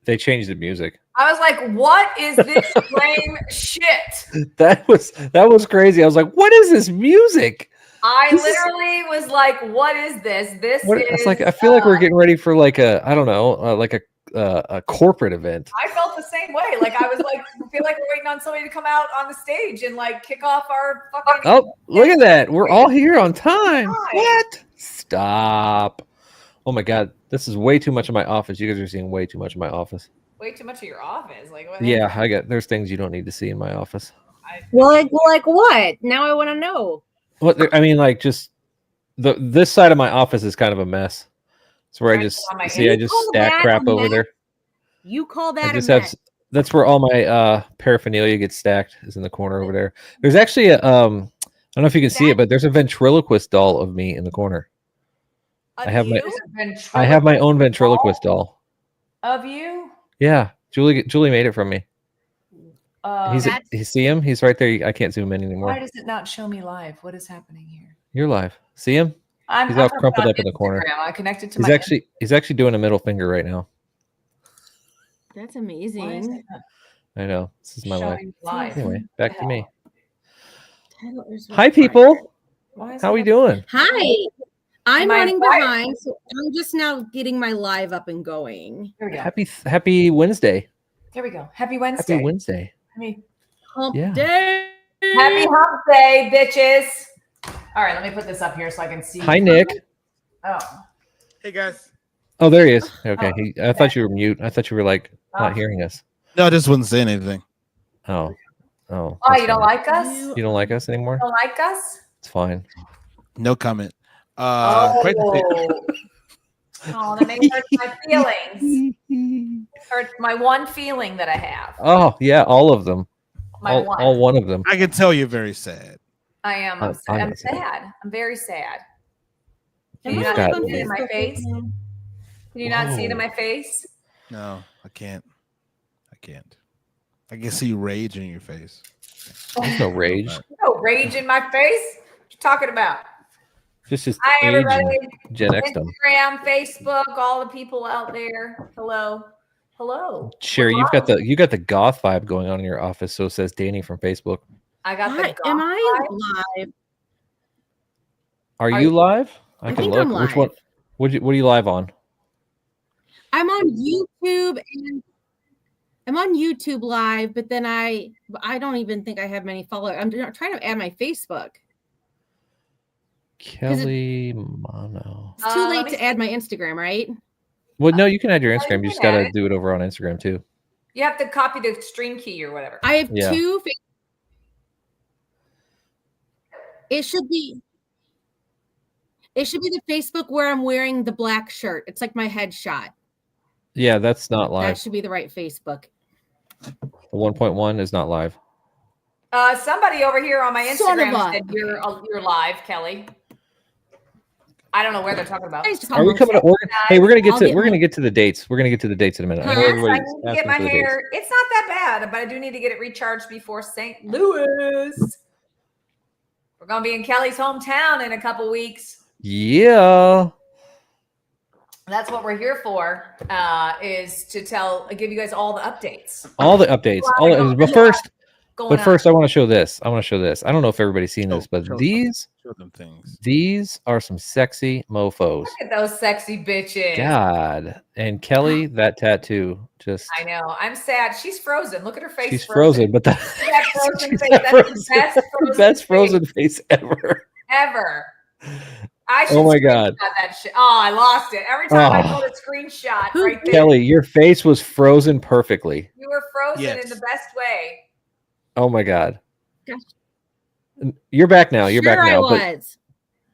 They changed the music. I was like, what is this lame shit? That was crazy. I was like, what is this music? I literally was like, what is this? It's like, I feel like we're getting ready for like I don't know, like a corporate event. I felt the same way. Like I was like, I feel like we're waiting on somebody to come out on the stage and like kick off our fucking. Oh, look at that. We're all here on time. What? Stop. Oh my God. This is way too much of my office. You guys are seeing way too much of my office. Way too much of your office. Like what? Yeah, there's things you don't need to see in my office. Like what? Now I want to know. What I mean, like just this side of my office is kind of a mess. It's where I just stack crap over there. You call that that's where all my paraphernalia gets stacked, is in the corner over there. There's actually a I don't know if you can see it, but there's a ventriloquist doll of me in the corner. I have my own ventriloquist doll. Of you? Yeah. Julie made it from me. You see him? He's right there. I can't zoom in anymore. Why does it not show me live? What is happening here? You're live. See him? He's all crumpled up in the corner. I connected to he's actually doing a middle finger right now. That's amazing. I know. This is my life. Anyway, back to me. Hi, people. How are we doing? Hi. I'm running behind, so I'm just now getting my live up and going. Here we go. Happy Wednesday. There we go. Happy Wednesday. Happy Wednesday. Hump day. Happy hump day, bitches. All right, let me put this up here so I can see. Hi, Nick. Oh. Hey, guys. Oh, there he is. Okay. I thought you were mute. I thought you were like not hearing us. No, I just wouldn't say anything. Oh, you don't like us? You don't like us anymore? You don't like us? It's fine. No comment. Oh, that may hurt my feelings. Hurt my one feeling that I have. Oh, yeah, all of them. All one of them. I can tell you're very sad. I am. I'm sad. I'm very sad. Can you not see it in my face? Can you not see it in my face? No, I can't. I can see rage in your face. There's no rage. No rage in my face? What you talking about? Just hi, everybody. GenX Instagram, Facebook, all the people out there. Hello. Sherry, you got the goth vibe going on in your office. So says Danny from Facebook. I got the goth Am I live? Are you live? I can look. I'm live. Which one? What are you live on? I'm on YouTube I'm on YouTube live, but then I don't even think I have many followers. I'm trying to add my Facebook. Kelly Mono. It's too late to add my Instagram, right? Well, no, you can add your Instagram. You just got to do it over on Instagram too. You have to copy the stream key or whatever. I have two. It should be the Facebook where I'm wearing the black shirt. It's like my headshot. Yeah, that's not live. That should be the right Facebook. The 1.1 is not live. Somebody over here on my Instagram said you're live, Kelly. I don't know where they're talking about. Are we coming to Oregon? Hey, we're gonna get to the dates. We're gonna get to the dates in a minute. I need to get my hair. It's not that bad, but I do need to get it recharged before St. Louis. We're gonna be in Kelly's hometown in a couple weeks. Yeah. That's what we're here for. Is to give you guys all the updates. But first, I want to show this. I don't know if everybody's seen this, but these are some sexy mofos. Look at those sexy bitches. God. And Kelly, that tattoo just. I know. I'm sad. She's frozen. Look at her face. She's frozen, but that frozen face. That's the best frozen face ever. Oh my God. That shit. Oh, I lost it. Every time I put a screenshot right there. Kelly, your face was frozen perfectly. You were frozen in the best way. Oh my God. Gosh. You're back now. You're back now.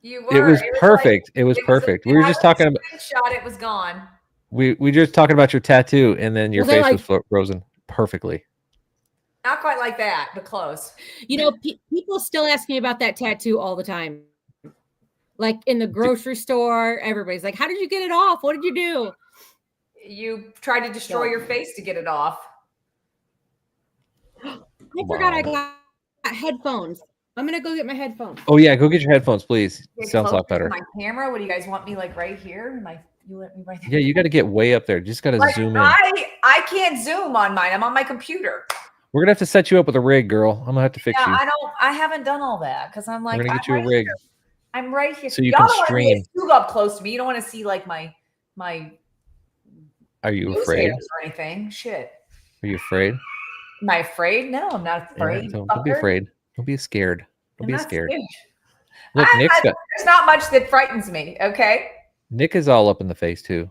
You were. It was perfect. It was perfect. We were just talking about screenshot. It was gone. We just talking about your tattoo, and then your face was frozen perfectly. Not quite like that, but close. You know, people still ask me about that tattoo all the time. Like in the grocery store, everybody's like, "How did you get it off? What did you do?" You tried to destroy your face to get it off. I forgot I got headphones. I'm gonna go get my headphones. Oh yeah, go get your headphones, please. It sounds a lot better. My camera. What do you guys want me like right here? You let me right there. Yeah, you got to get way up there. Just got to Like, zoom in. I can't zoom on mine. I'm on my computer. We're gonna have to set you up with a rig, girl. I'm gonna have to fix you. I haven't done all that because I'm like, We're gonna get you a rig. I'm right here. So you Y'all can don't want to stream. be too up close to me. You don't want to see like my Are you nose afraid? hairs or anything. Shit. Are you afraid? Am I afraid? No, I'm not afraid. Yeah, don't be afraid. Don't be scared. Don't be scared. Look, there's not much that frightens me. Okay. Nick is all up in the face too.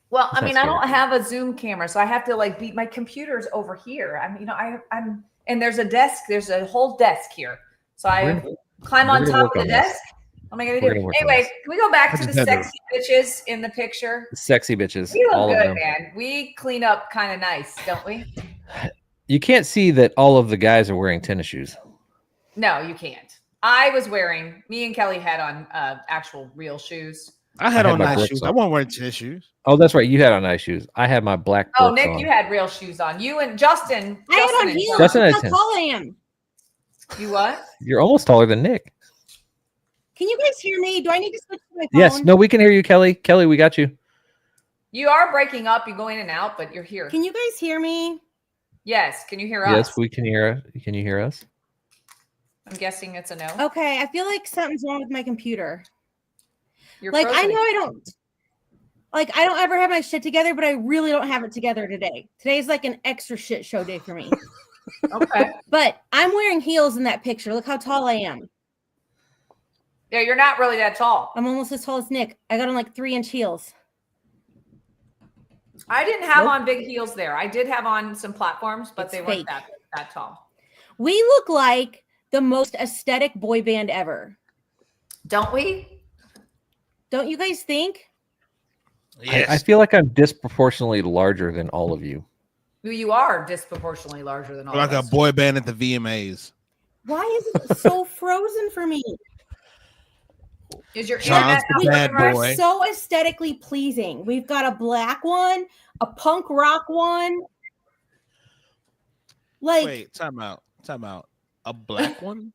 Well, I mean, I don't have a Zoom camera, so I have to like beat my computer's over here. I mean, I'm and there's a desk. There's a whole desk here, so I climb on top of the desk. What am I gonna do? Anyway, can we go back to the sexy bitches in the picture? The sexy bitches. We look all good, of them. man. We clean up kind of nice, don't we? You can't see that all of the guys are wearing tennis shoes. No, you can't. I was wearing. Me and Kelly had on actual real shoes. I had on nice shoes. I wasn't wearing tennis shoes. Oh, that's right. You had on nice shoes. I had my black. Oh, Nick, you had real shoes on. You and Justin. I had on heels. Justin Look how tall I am. You what? You're almost taller than Nick. Can you guys hear me? Do I need to switch to my phone? Yes. No, we can hear you, Kelly. Kelly, we got you. You are breaking up. You go in and out, but you're here. Can you guys hear me? Yes. Can you hear us? Yes, we can hear. Can you hear us? I'm guessing it's a no. Okay. I feel like something's wrong with my computer. You're like, frozen. I know I don't ever have my shit together, but I really don't have it together today. Today's like an extra shit show day for me. Okay. But I'm wearing heels in that picture. Look how tall I am. Yeah, you're not really that tall. I'm almost as tall as Nick. I got on like 3-inch heels. I didn't have on big heels there. I did have on some platforms, but they weren't that tall. We look like the most aesthetic boy band ever. Don't we? Don't you guys think? Yes. I feel like I'm disproportionately larger than all of you. You are disproportionately larger than all like of us. a boy band at the VMAs. Why is it so frozen for me? Is your John's the bad boy. So aesthetically pleasing. We've got a black one, a punk rock one. Like, wait, time out. A black one?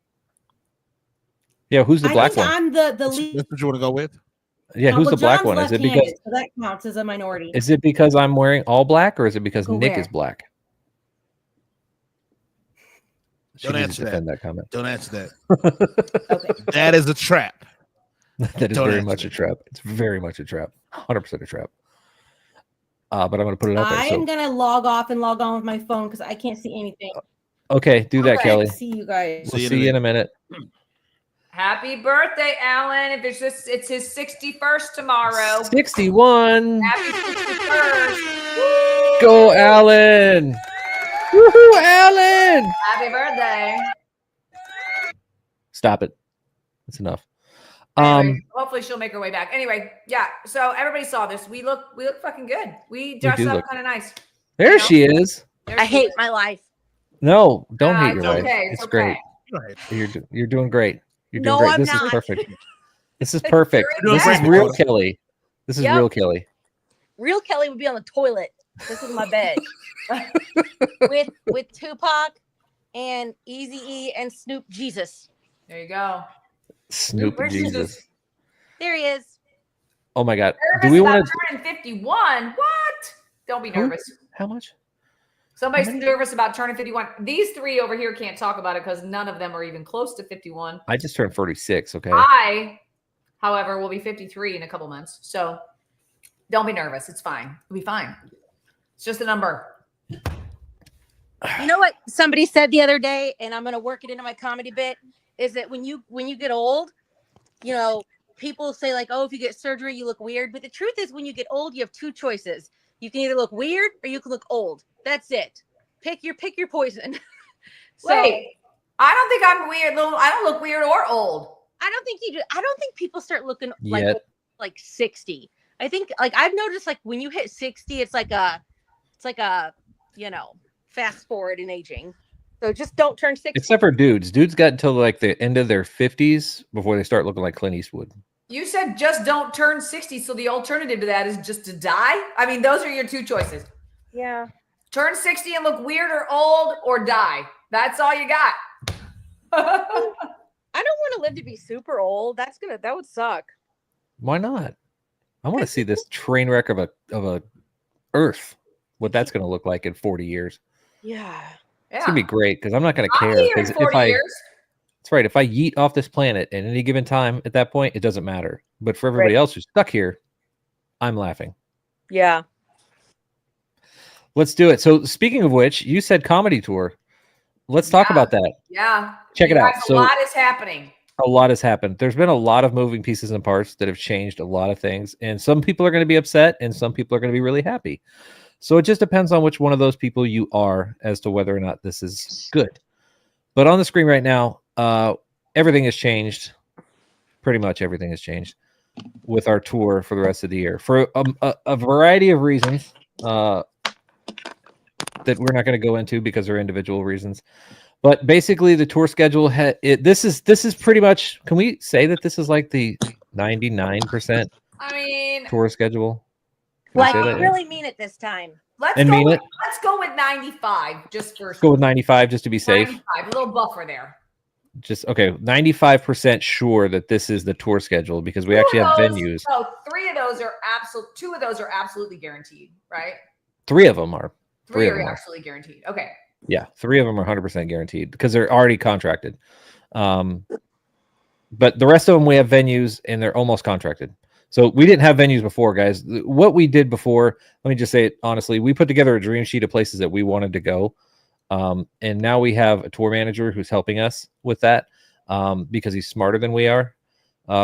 Yeah, who's the black think one? I'm the lead. That's what you want to go with? Yeah, who's the black one? Is it because so that counts as a minority? Is it because I'm wearing all black, or is it because Nick is black? Don't answer that comment. Don't answer that. Okay. That is a trap. That is very much a trap. It's very much a trap. 100% a trap. But I'm going to put it out there. I'm going to log off and log on with my phone because I can't see anything. Okay, do that, Kelly. See you guys. We'll see you in a minute. Happy birthday, Alan. If it's his 61st tomorrow. 61. Happy 61st. Go, Alan. Woohoo, Alan. Happy birthday. Stop it. That's enough. Anyway, hopefully she'll make her way back. Anyway, yeah. So everybody saw this. We look fucking good. We dressed up kind of nice. There she is. I hate my life. No, don't hate your life. Okay, It's okay. great. You're doing great. You're doing No, great. I'm This not. is perfect. This is perfect. You're This is real Kelly. This is real Kelly. Real Kelly would be on the toilet. This is my bed. with Tupac and Eazy-E and Snoop Jesus. There you go. Snoop Jesus. There he is. Oh my God. Do we want to turn 51? What? Don't be nervous. How much? Somebody's nervous about turning 51. These three over here can't talk about it because none of them are even close to 51. I just turned 46. Okay. I, however, will be 53 in a couple months. So don't be nervous. It's fine. It'll be fine. It's just a number. You know what somebody said the other day, and I'm going to work it into my comedy bit, is that when you get old, you know, people say like, oh, if you get surgery, you look weird. But the truth is when you get old, you have two choices. You can either look weird or you can look old. That's it. Pick your poison. Wait, I don't think I'm weird. I don't look weird or old. I don't think you do. I don't think people start looking Yet. like 60. I think like I've noticed like when you hit 60, it's like a you know, fast forward in aging. So just don't turn 60. Except for dudes. Dudes got until like the end of their 50s before they start looking like Clint Eastwood. You said just don't turn 60. So the alternative to that is just to die. I mean, those are your two choices. Yeah. Turn 60 and look weird or old or die. That's all you got. I don't want to live to be super old. That would suck. Why not? I want to see this train wreck of a Earth. What that's going to look like in 40 years. Yeah. It's gonna be great because I'm not gonna care. I'll be here in 40 years. That's right. If I yeet off this planet at any given time, at that point, it doesn't matter. But for everybody else who's stuck here, I'm laughing. Yeah. Let's do it. So speaking of which, you said comedy tour. Let's talk about that. Yeah. Check it out. A lot is happening. A lot has happened. There's been a lot of moving pieces and parts that have changed a lot of things. And some people are going to be upset and some people are going to be really happy. So it just depends on which one of those people you are as to whether or not this is good. But on the screen right now, everything has changed. Pretty much everything has changed with our tour for the rest of the year for a variety of reasons that we're not going to go into because they're individual reasons. But basically, the tour schedule this is pretty much. Can we say that this is like the 99%? I mean, tour schedule. Like, really mean it this time. Let's go with 95 just for. Go with 95 just to be safe. 95, a little buffer there. Just okay, 95% sure that this is the tour schedule because we actually have venues. Oh, 3 of those are absolute. 2 of those are absolutely guaranteed, right? 3 of them are. 3 are absolutely guaranteed. Okay. Yeah, 3 of them are 100% guaranteed because they're already contracted. But the rest of them we have venues and they're almost contracted. So we didn't have venues before, guys. What we did before, let me just say it honestly, we put together a dream sheet of places that we wanted to go. And now we have a tour manager who's helping us with that because he's smarter than we are.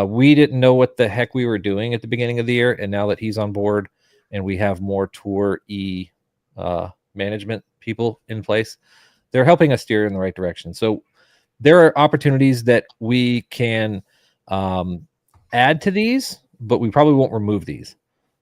We didn't know what the heck we were doing at the beginning of the year. And now that he's on board and we have more tour management people in place, they're helping us steer in the right direction. So there are opportunities that we can add to these, but we probably won't remove these.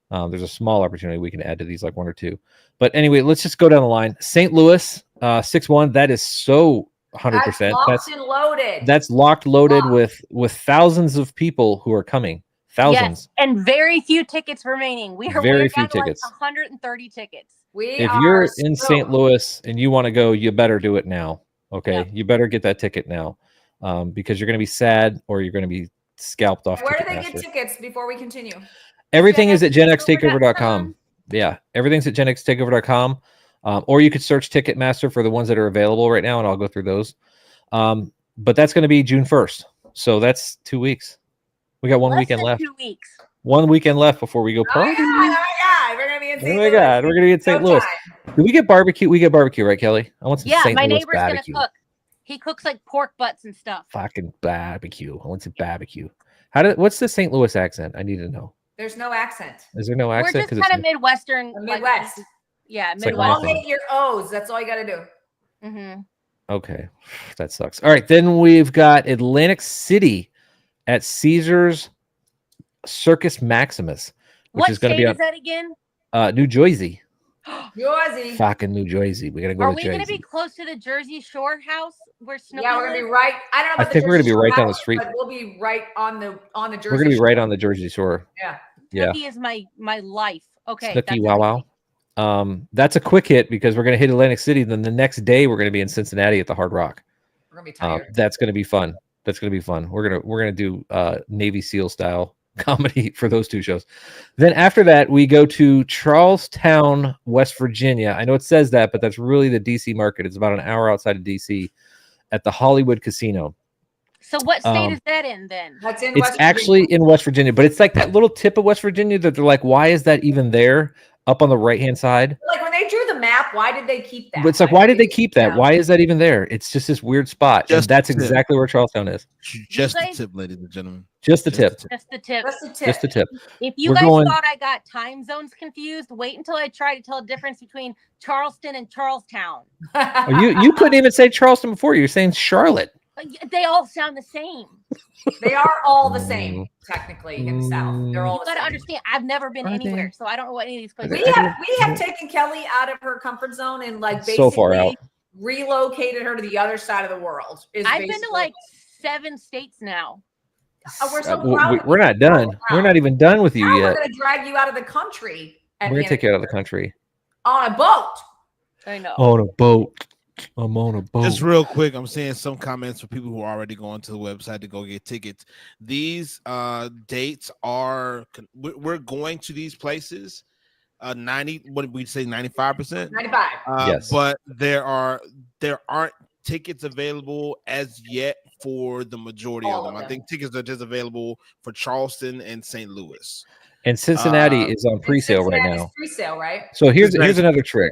There's a small opportunity we can add to these, like 1 or 2. But anyway, let's just go down the line. St. Louis, 6-1. That is so 100%. That's locked and loaded. That's locked, loaded with thousands of people who are coming. Thousands. Yes, and very few tickets remaining. We're very few down tickets. To like 130 tickets. If you're in St. Louis and you want to go, you better do it now. Okay, yeah. You better get that ticket now, because you're going to be sad or you're going to be scalped off. Where do they get tickets before we continue? Everything is at GenX Takeover.com. Yeah, everything's at GenX Takeover.com. Or you could search Ticketmaster for the ones that are available right now, and I'll go through those. But that's going to be June 1st. So that's 2 weeks. We got one weekend left. 2 weeks. 1 weekend left before we go party. Oh my God. We're going to be in St. Louis. Oh my God. We're going to be in St. Louis. Do we get barbecue? We get barbecue, right, Kelly? I want some St. my Louis neighbor's barbecue. going to cook. He cooks like pork butts and stuff. Fucking barbecue. I want some barbecue. What's the St. Louis accent? I need to know. There's no accent. Is there no accent? We're just kind of Midwestern. Midwest. Yeah, Midwest. Like elongate your O's. That's all you got to do. Mm-hmm. Okay. That sucks. All right. Then we've got Atlantic City at Caesars Circus Maximus, which is going to be is that again? New Jersey. Jersey. Fucking New Jersey. We got to go to Jersey. Are we going to be close to the Jersey Shore house where Snoopy Yeah, we're going to be right. I don't know. I think we're going to be right down the street. But we'll be right on the Jersey. We're going to be right on the Jersey Shore. Yeah. Snooki is my life. Okay. Snooki, wow. That's a quick hit because we're going to hit Atlantic City. Then the next day we're going to be in Cincinnati at the Hard Rock. We're going to be tired. That's going to be fun. We're going to do Navy SEAL style comedy for those 2 shows. Then after that, we go to Charlestown, West Virginia. I know it says that, but that's really the DC market. It's about an hour outside of DC at the Hollywood Casino. So what state is that in then? That's in It's actually in West Virginia, but it's like that little tip of West Virginia that they're like, why is that even there up on the right-hand side? Like when they drew the map, why did they keep that? But it's like, why did they keep that? Why is that even there? It's just this weird spot. And that's exactly where Charlestown is. Just the tip, ladies and gentlemen. Just the tip. Just the tip. Just the tip. If you guys thought I got time zones confused, wait until I try to tell the difference between Charleston and Charlestown. You couldn't even say Charleston before. You're saying Charlotte. They all sound the same. They are all the same, technically, in the South. They're all the same. You got to understand, I've never been anywhere, so I don't know what any of these places are. We have taken Kelly out of her comfort zone and like basically so far out. Relocated her to the other side of the world. I've been to like 7 states now. We're so proud. We're not done. We're not even done with you yet. We're going to drag you out of the country. We're going to take you out of the country. On a boat. I know. On a boat. I'm on a boat. Just real quick, I'm seeing some comments for people who are already going to the website to go get tickets. These dates are we're going to these places. 90, what did we say? 95%. 95. Yes. But there aren't tickets available as yet for the majority of them. I think tickets are just available for Charleston and St. Louis. And Cincinnati is on pre-sale right now. Pre-sale, right? So here's another trick.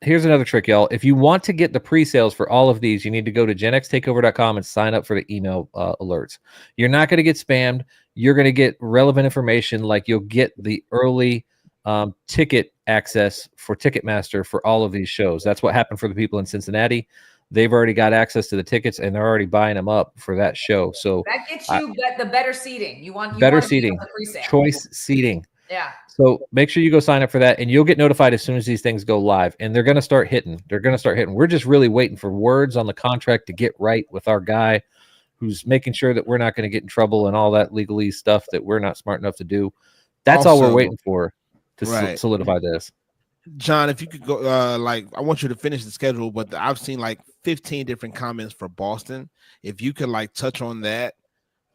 Here's another trick, y'all. If you want to get the pre-sales for all of these, you need to go to genxtakeover.com and sign up for the email alerts. You're not going to get spammed. You're going to get relevant information, like you'll get the early ticket access for Ticketmaster for all of these shows. That's what happened for the people in Cincinnati. They've already got access to the tickets, and they're already buying them up for that show. So that gets you the better seating. You want better seating, choice seating. Yeah. So make sure you go sign up for that, and you'll get notified as soon as these things go live. And they're going to start hitting. We're just really waiting for words on the contract to get right with our guy, who's making sure that we're not going to get in trouble and all that legalese stuff that we're not smart enough to do. That's all we're waiting for to solidify this. John, if you could go, I want you to finish the schedule, but I've seen like 15 different comments for Boston. If you could touch on that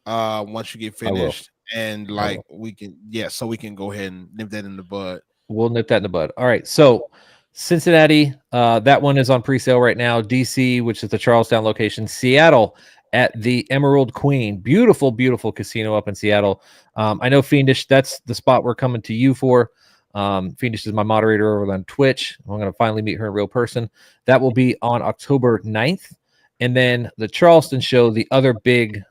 once you get finished, and we can, so we can go ahead and nip that in the bud. We'll nip that in the bud. All right. So Cincinnati, that one is on pre-sale right now. DC, which is the Charlestown location. Seattle at the Emerald Queen. Beautiful, beautiful casino up in Seattle. I know Fiendish, that's the spot we're coming to you for. Fiendish is my moderator over on Twitch. I'm going to finally meet her in real person. That will be on October 9th. And then the Charleston show, the other big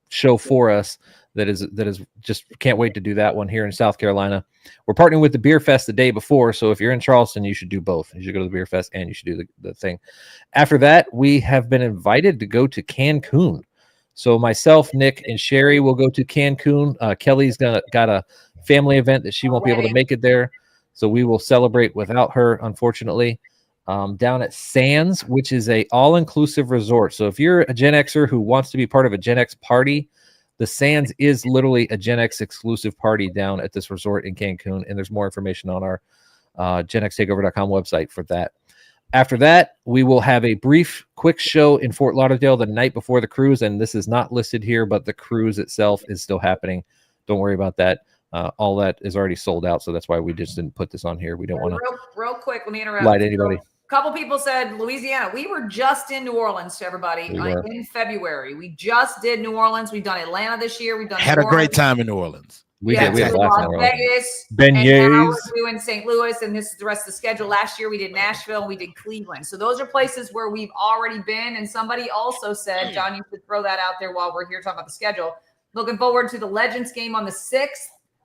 show for us that is just can't wait to do that one here in South Carolina. We're partnering with the Beer Fest the day before, so if you're in Charleston, you should do both. You should go to the Beer Fest and you should do the thing. After that, we have been invited to go to Cancun. So myself, Nick, and Sherry will go to Cancun. Kelly's got a family event that she won't be able to make it there, so we will celebrate without her, unfortunately. Down at Sands, which is a all-inclusive resort. So if you're a Gen Xer who wants to be part of a Gen X party, the Sands is literally a Gen X exclusive party down at this resort in Cancun, and there's more information on our GenXTakeover.com website for that. After that, we will have a brief, quick show in Fort Lauderdale the night before the cruise, and this is not listed here, but the cruise itself is still happening. Don't worry about that. All that is already sold out, so that's why we just didn't put this on here. We don't want to real quick. Let me interrupt. Lie to anybody. A couple people said Louisiana. We were just in New Orleans, to everybody, in February. We just did New Orleans. We've done Atlanta this year. We've done had a great time in New Orleans. We did. We had Las Vegas, beignets. And now we're doing St. Louis, and this is the rest of the schedule. Last year we did Nashville and we did Cleveland. So those are places where we've already been. And somebody also said, John, you should throw that out there while we're here talking about the schedule. Looking forward to the Legends game on the 6th.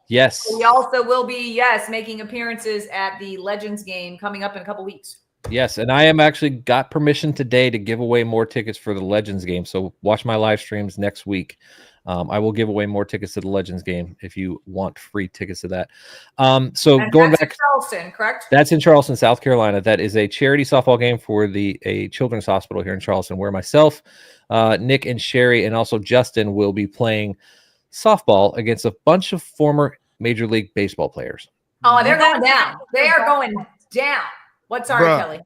Yes. We also will be, making appearances at the Legends game coming up in a couple weeks. Yes, and I am actually got permission today to give away more tickets for the Legends game. So watch my live streams next week. I will give away more tickets to the Legends game if you want free tickets to that. So and going that's back, in Charleston, correct? That's in Charleston, South Carolina. That is a charity softball game for a children's hospital here in Charleston, where myself, Nick, and Sherry, and also Justin will be playing softball against a bunch of former Major League Baseball players. Oh, they're going down. They are going down. What's our Kelly?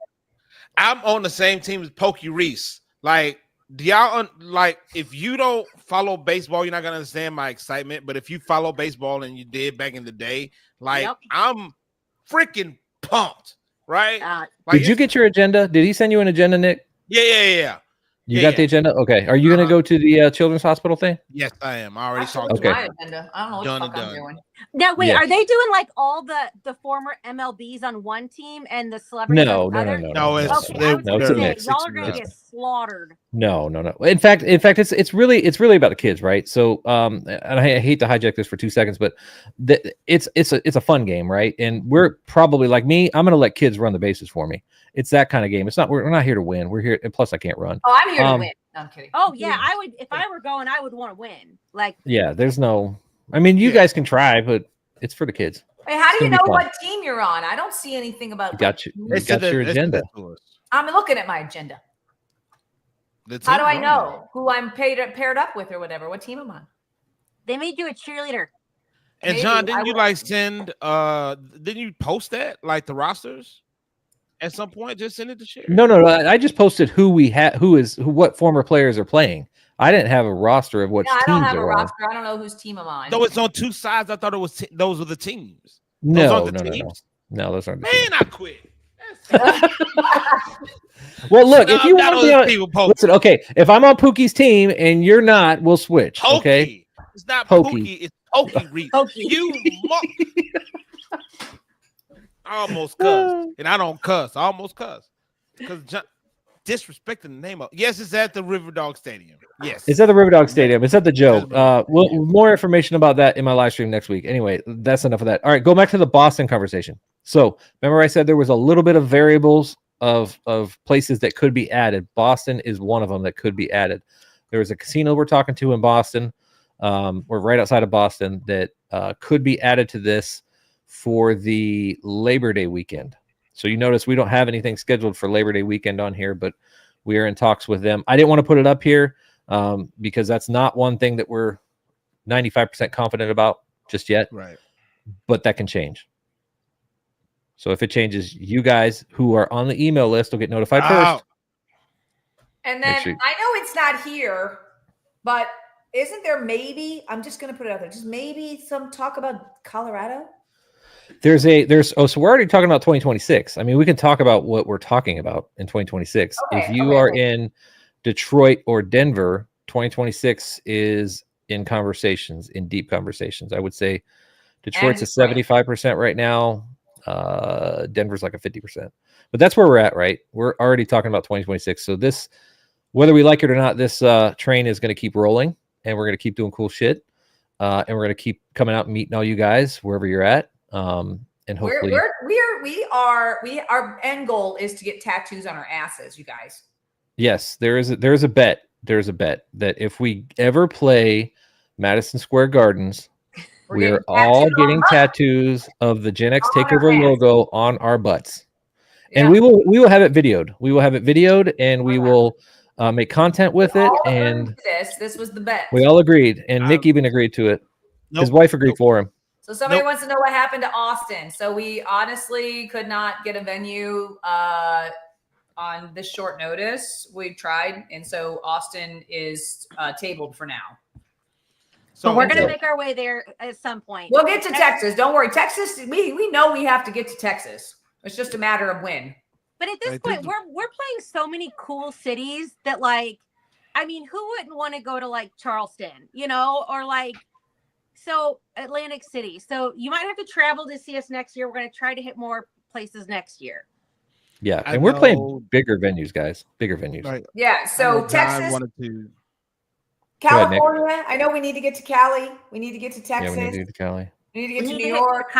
I'm on the same team as Pokey Reese. Do y'all if you don't follow baseball, you're not gonna understand my excitement. But if you follow baseball and you did back in the day, I'm freaking pumped, right? Did you get your agenda? Did he send you an agenda, Nick? Yeah. You got the agenda? Okay. Are you gonna go to the children's hospital thing? Yes, I am. I already saw my agenda. I don't know what the fuck I'm doing. Now, wait, are they doing all the former MLBs on one team and the celebrities on other? No, it's a mix. Y'all are gonna get slaughtered. No. In fact, it's really about the kids, right? So, and I hate to hijack this for 2 seconds, but it's a fun game, right? And we're probably like me. I'm gonna let kids run the bases for me. It's that kind of game. It's not. We're not here to win. We're here, and plus I can't run. Oh, I'm here to win. No, I'm kidding. Oh yeah, I would. If I were going, I would want to win. There's no. I mean, you guys can try, but it's for the kids. Wait, how do you know what team you're on? I don't see anything about. Got your agenda. I'm looking at my agenda. How do I know who I'm paired up with or whatever? What team am I on? They made you a cheerleader. And John, didn't you send? Didn't you post that the rosters? at some point. Just send it to Sherry. No. I just posted who we had, what former players are playing. I didn't have a roster of what teams I don't have a are roster. I don't know whose team I'm on. No, it's on two sides. I thought it was those were the teams. No, those aren't the teams. No, those aren't. Man, I quit. Well, look, if you want to be on, listen, okay, if I'm on Pookie's team and you're not, we'll switch. Pokey. Okay, It's not Pokey. It's Pokey Reese. You I almost cussed, and I don't cuss. I almost cuss because disrespecting the name of. Yes, it's at the River Dog Stadium. Yes, it's at the River Dog Stadium. It's at the Joe. More information about that in my live stream next week. Anyway, that's enough of that. All right, go back to the Boston conversation. So remember, I said there was a little bit of variables of places that could be added. Boston is one of them that could be added. There was a casino we're talking to in Boston. We're right outside of Boston that could be added to this for the Labor Day weekend. So you notice we don't have anything scheduled for Labor Day weekend on here, but we are in talks with them. I didn't want to put it up here because that's not one thing that we're 95% confident about just yet. Right. But that can change. So if it changes, you guys who are on the email list will get notified first. And then I know it's not here, but isn't there maybe, I'm just going to put it out there, just maybe some talk about Colorado? So we're already talking about 2026. I mean, we can talk about what we're talking about in 2026. If you are in Detroit or Denver, 2026 is in deep conversations. I would say Detroit's a 75% right now. Denver's like a 50%, but that's where we're at, right? We're already talking about 2026. So this, whether we like it or not, this train is going to keep rolling, and we're going to keep doing cool shit. And we're going to keep coming out and meeting all you guys wherever you're at. And hopefully our end goal is to get tattoos on our asses, you guys. Yes, there's a bet that if we ever play Madison Square Gardens, we are all getting tattoos of the GenX Takeover logo on our butts. Yeah. And we will have it videoed. We will have it videoed, and we will make content with it. And this was the bet. We all agreed, and Nick even agreed to it. His wife agreed for him. So somebody wants to know what happened to Austin. So we honestly could not get a venue on this short notice. We tried, and so Austin is tabled for now. So we're going to make our way there at some point. We'll get to Texas. Don't worry. Texas, we know we have to get to Texas. It's just a matter of when. But at this point, we're playing so many cool cities that, like, I mean, who wouldn't want to go to, like, Charleston, or, like, so Atlantic City. So you might have to travel to see us next year. We're going to try to hit more places next year. Yeah, and we're playing bigger venues, guys. Bigger venues. Right. Yeah, so Texas. California. Ahead, I know we need to get to Cali. We need to get to Texas. Yeah, we need to get to Cali. We need to get to New York.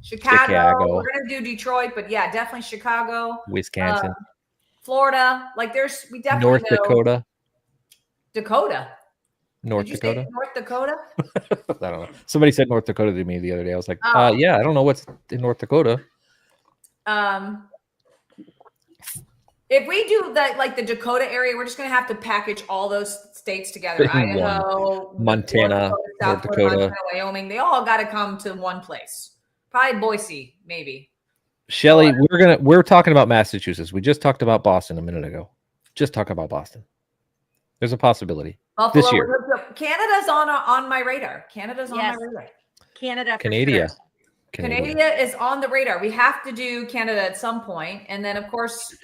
Chicago. We're going to do Detroit, but yeah, definitely Chicago. Wisconsin. Florida. Like we definitely North Dakota. North Dakota? I don't know. Somebody said North Dakota to me the other day. I was like, yeah, I don't know what's in North Dakota. If we do the Dakota area, we're just going to have to package all those states together. Idaho, Montana, North Dakota, Montana, Wyoming. They all got to come to one place. Probably Boise, maybe. Shelly, we're talking about Massachusetts. We just talked about Boston a minute ago. Just talk about Boston. There's a possibility. Buffalo, this year. Canada's on my radar. Canada's on my radar. Canada. Canada is on the radar. We have to do Canada at some point. And then, of course,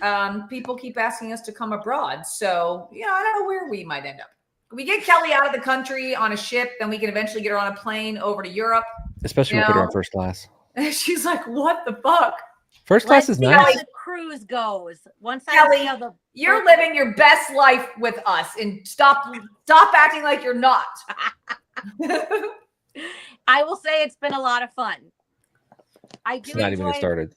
people keep asking us to come abroad. So, I don't know where we might end up. We get Kelly out of the country on a ship, then we can eventually get her on a plane over to Europe. Especially if we put her in first class. She's like, what the fuck? First class is nice. How the cruise goes. Once Kelly, you're living your best life with us, and stop acting like you're not. I will say it's been a lot of fun. It's not even started.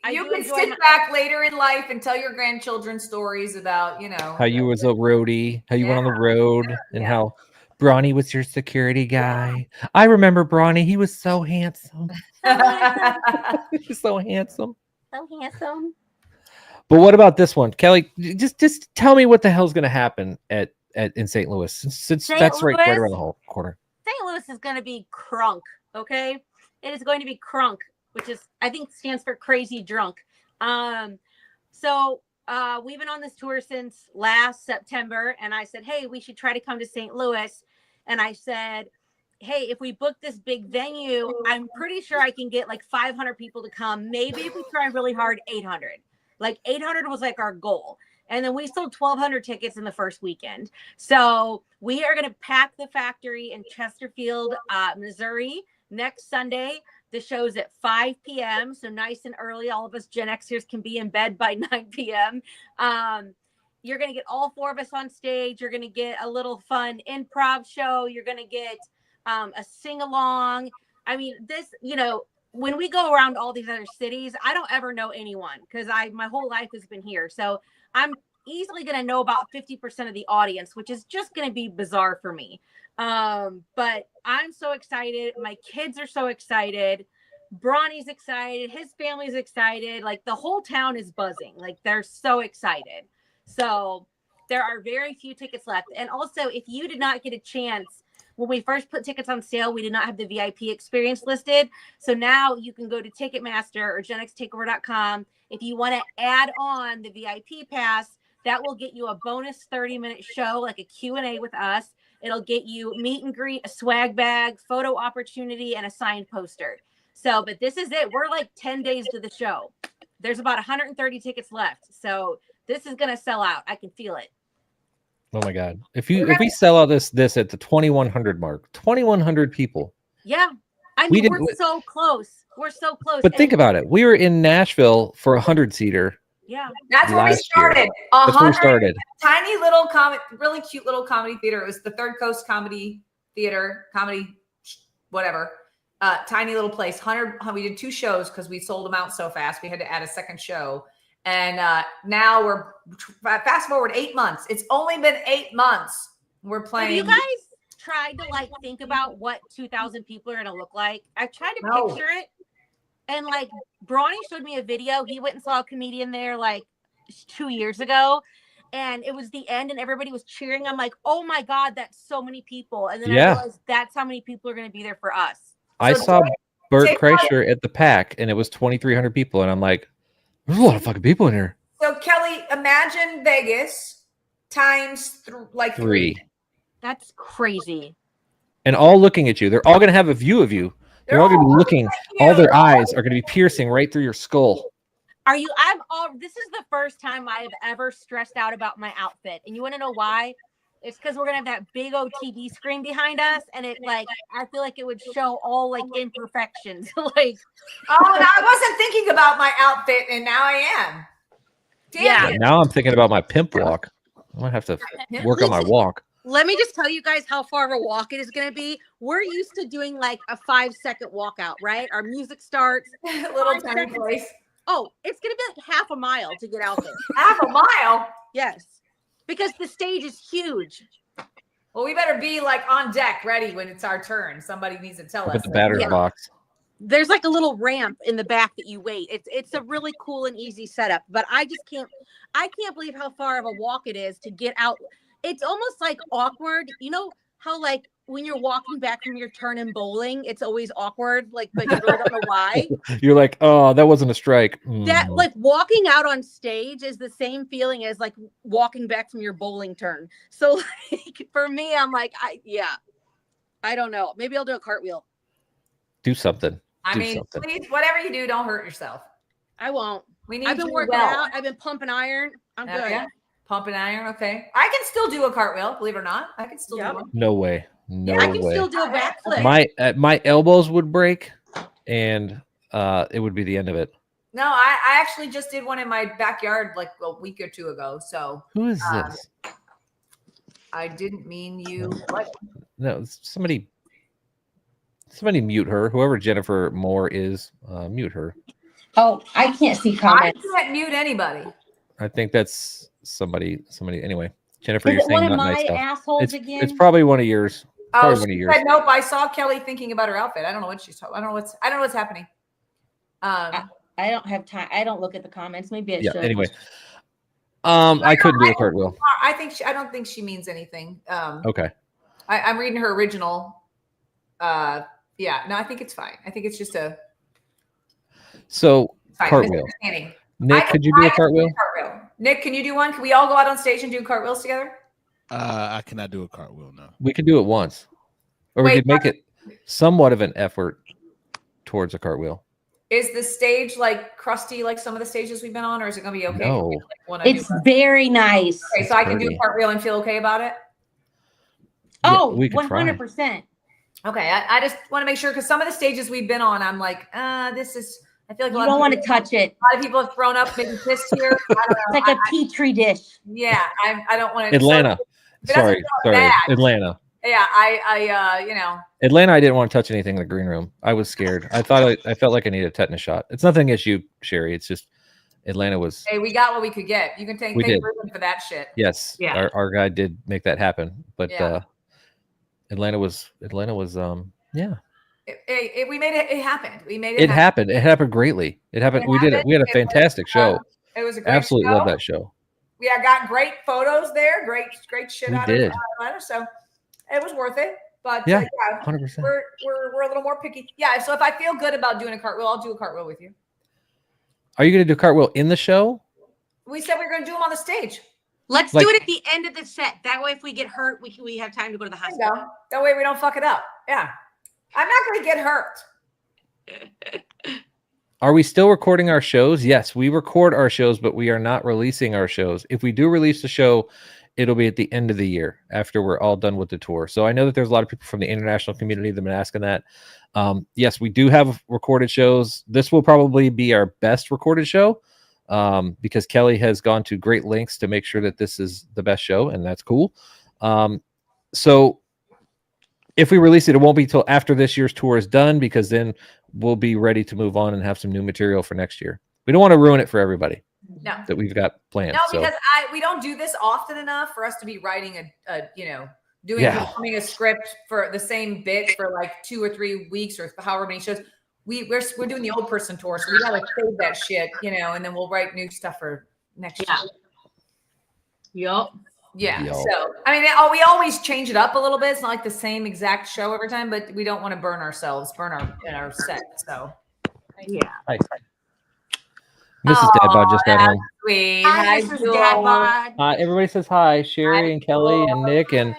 You can sit back later in life and tell your grandchildren stories about, how you was a roadie, how you went on the road, and how Bronny was your security guy. I remember Bronny. He was so handsome. He was so handsome. So handsome. But what about this one, Kelly? Just tell me what the hell's going to happen in St. Louis, since that's right around the whole corner. St. Louis is going to be crunk. Okay, it is going to be crunk, which is I think stands for crazy drunk. So we've been on this tour since last September, and I said, hey, we should try to come to St. Louis. And I said, hey, if we book this big venue, I'm pretty sure I can get like 500 people to come. Maybe if we try really hard, 800. Like 800 was like our goal. And then we sold 1,200 tickets in the first weekend. So we are going to pack the factory in Chesterfield, Missouri next Sunday. The show's at 5 p.m. So nice and early. All of us Gen Xers can be in bed by 9 p.m. You're going to get all 4 of us on stage. You're going to get a little fun improv show. You're going to get a sing-along. I mean, this, you know, when we go around all these other cities, I don't ever know anyone because my whole life has been here. So I'm easily going to know about 50% of the audience, which is just going to be bizarre for me. But I'm so excited. My kids are so excited. Bronny's excited. His family's excited. Like the whole town is buzzing. Like they're so excited. So there are very few tickets left. And also, if you did not get a chance, when we first put tickets on sale, we did not have the VIP experience listed. So now you can go to Ticketmaster or GenXTakeover.com. If you want to add on the VIP pass, that will get you a bonus 30-minute show, like a Q&A with us. It'll get you meet and greet, a swag bag, photo opportunity, and a signed poster. So, but this is it. We're like 10 days to the show. There's about 130 tickets left. So this is going to sell out. I can feel it. Oh my God. If we sell out this at the 2,100 mark, 2,100 people. Yeah. I mean, we're so close. We're so close. But think about it. We were in Nashville for 100-seater. Yeah. That's where we started. That's where we started. Tiny little really cute little comedy theater. It was the Third Coast Comedy Theater, whatever. Tiny little place. 100. We did 2 shows because we sold them out so fast. We had to add a second show. And now we're fast forward 8 months. It's only been 8 months. We're playing. Have you guys tried to like think about what 2,000 people are going to look like? I tried to picture it. And like Bronny showed me a video. He went and saw a comedian there like 2 years ago. And it was the end and everybody was cheering. I'm like, oh my God, that's so many people. And then I realized that's how many people are going to be there for us. I saw Bert Kreischer at the PAC and it was 2,300 people. And I'm like, there's a lot of fucking people in here. So Kelly, imagine Vegas times like 3. That's crazy. And all looking at you. They're all going to have a view of you. They're all going to be looking. All their eyes are going to be piercing right through your skull. This is the first time I have ever stressed out about my outfit. And you want to know why? It's because we're going to have that big old TV screen behind us. And it like, I feel like it would show all like imperfections. Like, I wasn't thinking about my outfit and now I am. Damn. Now I'm thinking about my pimp walk. I might have to work on my walk. Let me just tell you guys how far of a walk it is going to be. We're used to doing like a 5-second walkout, right? Our music starts. Little tiny place. Oh, it's going to be like half a mile to get out there. Half a mile? Yes. Because the stage is huge. Well, we better be like on deck ready when it's our turn. Somebody needs to tell us. With the batter's box. There's like a little ramp in the back that you wait. It's a really cool and easy setup, but I can't believe how far of a walk it is to get out. It's almost like awkward. You know how like when you're walking back from your turn in bowling, it's always awkward, like, but you really don't know why. You're like, oh, that wasn't a strike. That like walking out on stage is the same feeling as like walking back from your bowling turn. So like for me, I'm like, I don't know. Maybe I'll do a cartwheel. Do something. Please, whatever you do, don't hurt yourself. I won't. I've been working out. I've been pumping iron. I'm good. Yeah. Pumping iron. Okay. I can still do a cartwheel, believe it or not. I can still do one. No way. No way. I can still do a backflip. My elbows would break and it would be the end of it. No, I actually just did one in my backyard like a week or 2 ago. So who is this? I didn't mean you. What? No, somebody mute her. Whoever Jennifer Moore is, mute her. Oh, I can't see comments. I can't mute anybody. I think that's somebody. Anyway, Jennifer, is you're it saying one of not my nice stuff. assholes again? It's probably one of yours. Oh, she said nope. I saw Kelly thinking about her outfit. I don't know what she's talking. I don't know what's happening. I don't have time. I don't look at the comments. Maybe it should. Anyway, I couldn't do a cartwheel. I don't think she means anything. Okay. I'm reading her original. No, I think it's fine. I think it's just a cartwheel. Nick, could you do a cartwheel? Nick, can you do one? Can we all go out on stage and do cartwheels together? I cannot do a cartwheel now. We could do it once, or we could make it somewhat of an effort towards a cartwheel. Is the stage like crusty like some of the stages we've been on, or is it going to be okay? No. It's very nice. Okay, so I can do a cartwheel and feel okay about it? Oh, 100%. Okay, I just want to make sure, because some of the stages we've been on, I'm like, this is, I feel like you don't want to touch it. A lot of people have thrown up, maybe pissed here. I don't know. It's like a petri dish. Yeah, I don't want to. Atlanta. Sorry, Atlanta. Yeah, you know. Atlanta, I didn't want to touch anything in the green room. I was scared. I felt like I needed a tetanus shot. It's nothing against you, Sherry. It's just Atlanta was. Hey, we got what we could get. You can thank Ruben for that shit. Yes. Yeah. Our guy did make that happen, but Atlanta was yeah. We made it. It happened. We made it. It happened. It happened greatly. It happened. We did it. We had a fantastic show. It was a great absolutely show. Love that show. Yeah, got great photos there. Great shit out of Atlanta. So it was worth it. But yeah, 100%. We're a little more picky. Yeah. So if I feel good about doing a cartwheel, I'll do a cartwheel with you. Are you going to do a cartwheel in the show? We said we were going to do them on the stage. Let's do it at the end of the set. That way, if we get hurt, we have time to go to the hospital. That way we don't fuck it up. Yeah. I'm not going to get hurt. Are we still recording our shows? Yes, we record our shows, but we are not releasing our shows. If we do release a show, it'll be at the end of the year after we're all done with the tour. So I know that there's a lot of people from the international community that have been asking that. Yes, we do have recorded shows. This will probably be our best recorded show because Kelly has gone to great lengths to make sure that this is the best show, and that's cool. So if we release it, it won't be till after this year's tour is done, because then we'll be ready to move on and have some new material for next year. We don't want to ruin it for everybody. No. That we've got planned. No, because we don't do this often enough for us to be writing filming a script for the same bit for like 2 or 3 weeks or however many shows. We're doing the old person tour, so we gotta save that shit, and then we'll write new stuff for next year. Yep. Yeah. So I mean, we always change it up a little bit. It's not like the same exact show every time, but we don't want to burn our set. So yeah. Hi. Mrs. Dadbod just got home. Sweet. Hi, Mrs. Dadbod. Everybody says hi. Sherry and Kelly and Nick and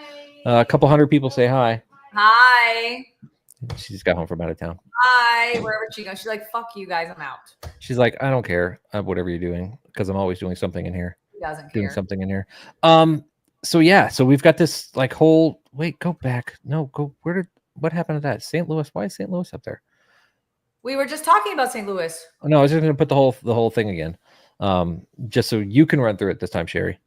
a couple hundred people say hi. Hi. She just got home from out of town. Hi. Wherever she goes, she's like, "Fuck you guys, I'm out." She's like, "I don't care whatever you're doing, because I'm always doing something in here." Doesn't care. Doing something in here. So we've got this like whole go back. No, what happened to that? St. Louis. Why is St. Louis up there? We were just talking about St. Louis. No, I was just gonna put the whole thing again. Just so you can run through it this time, Sherry.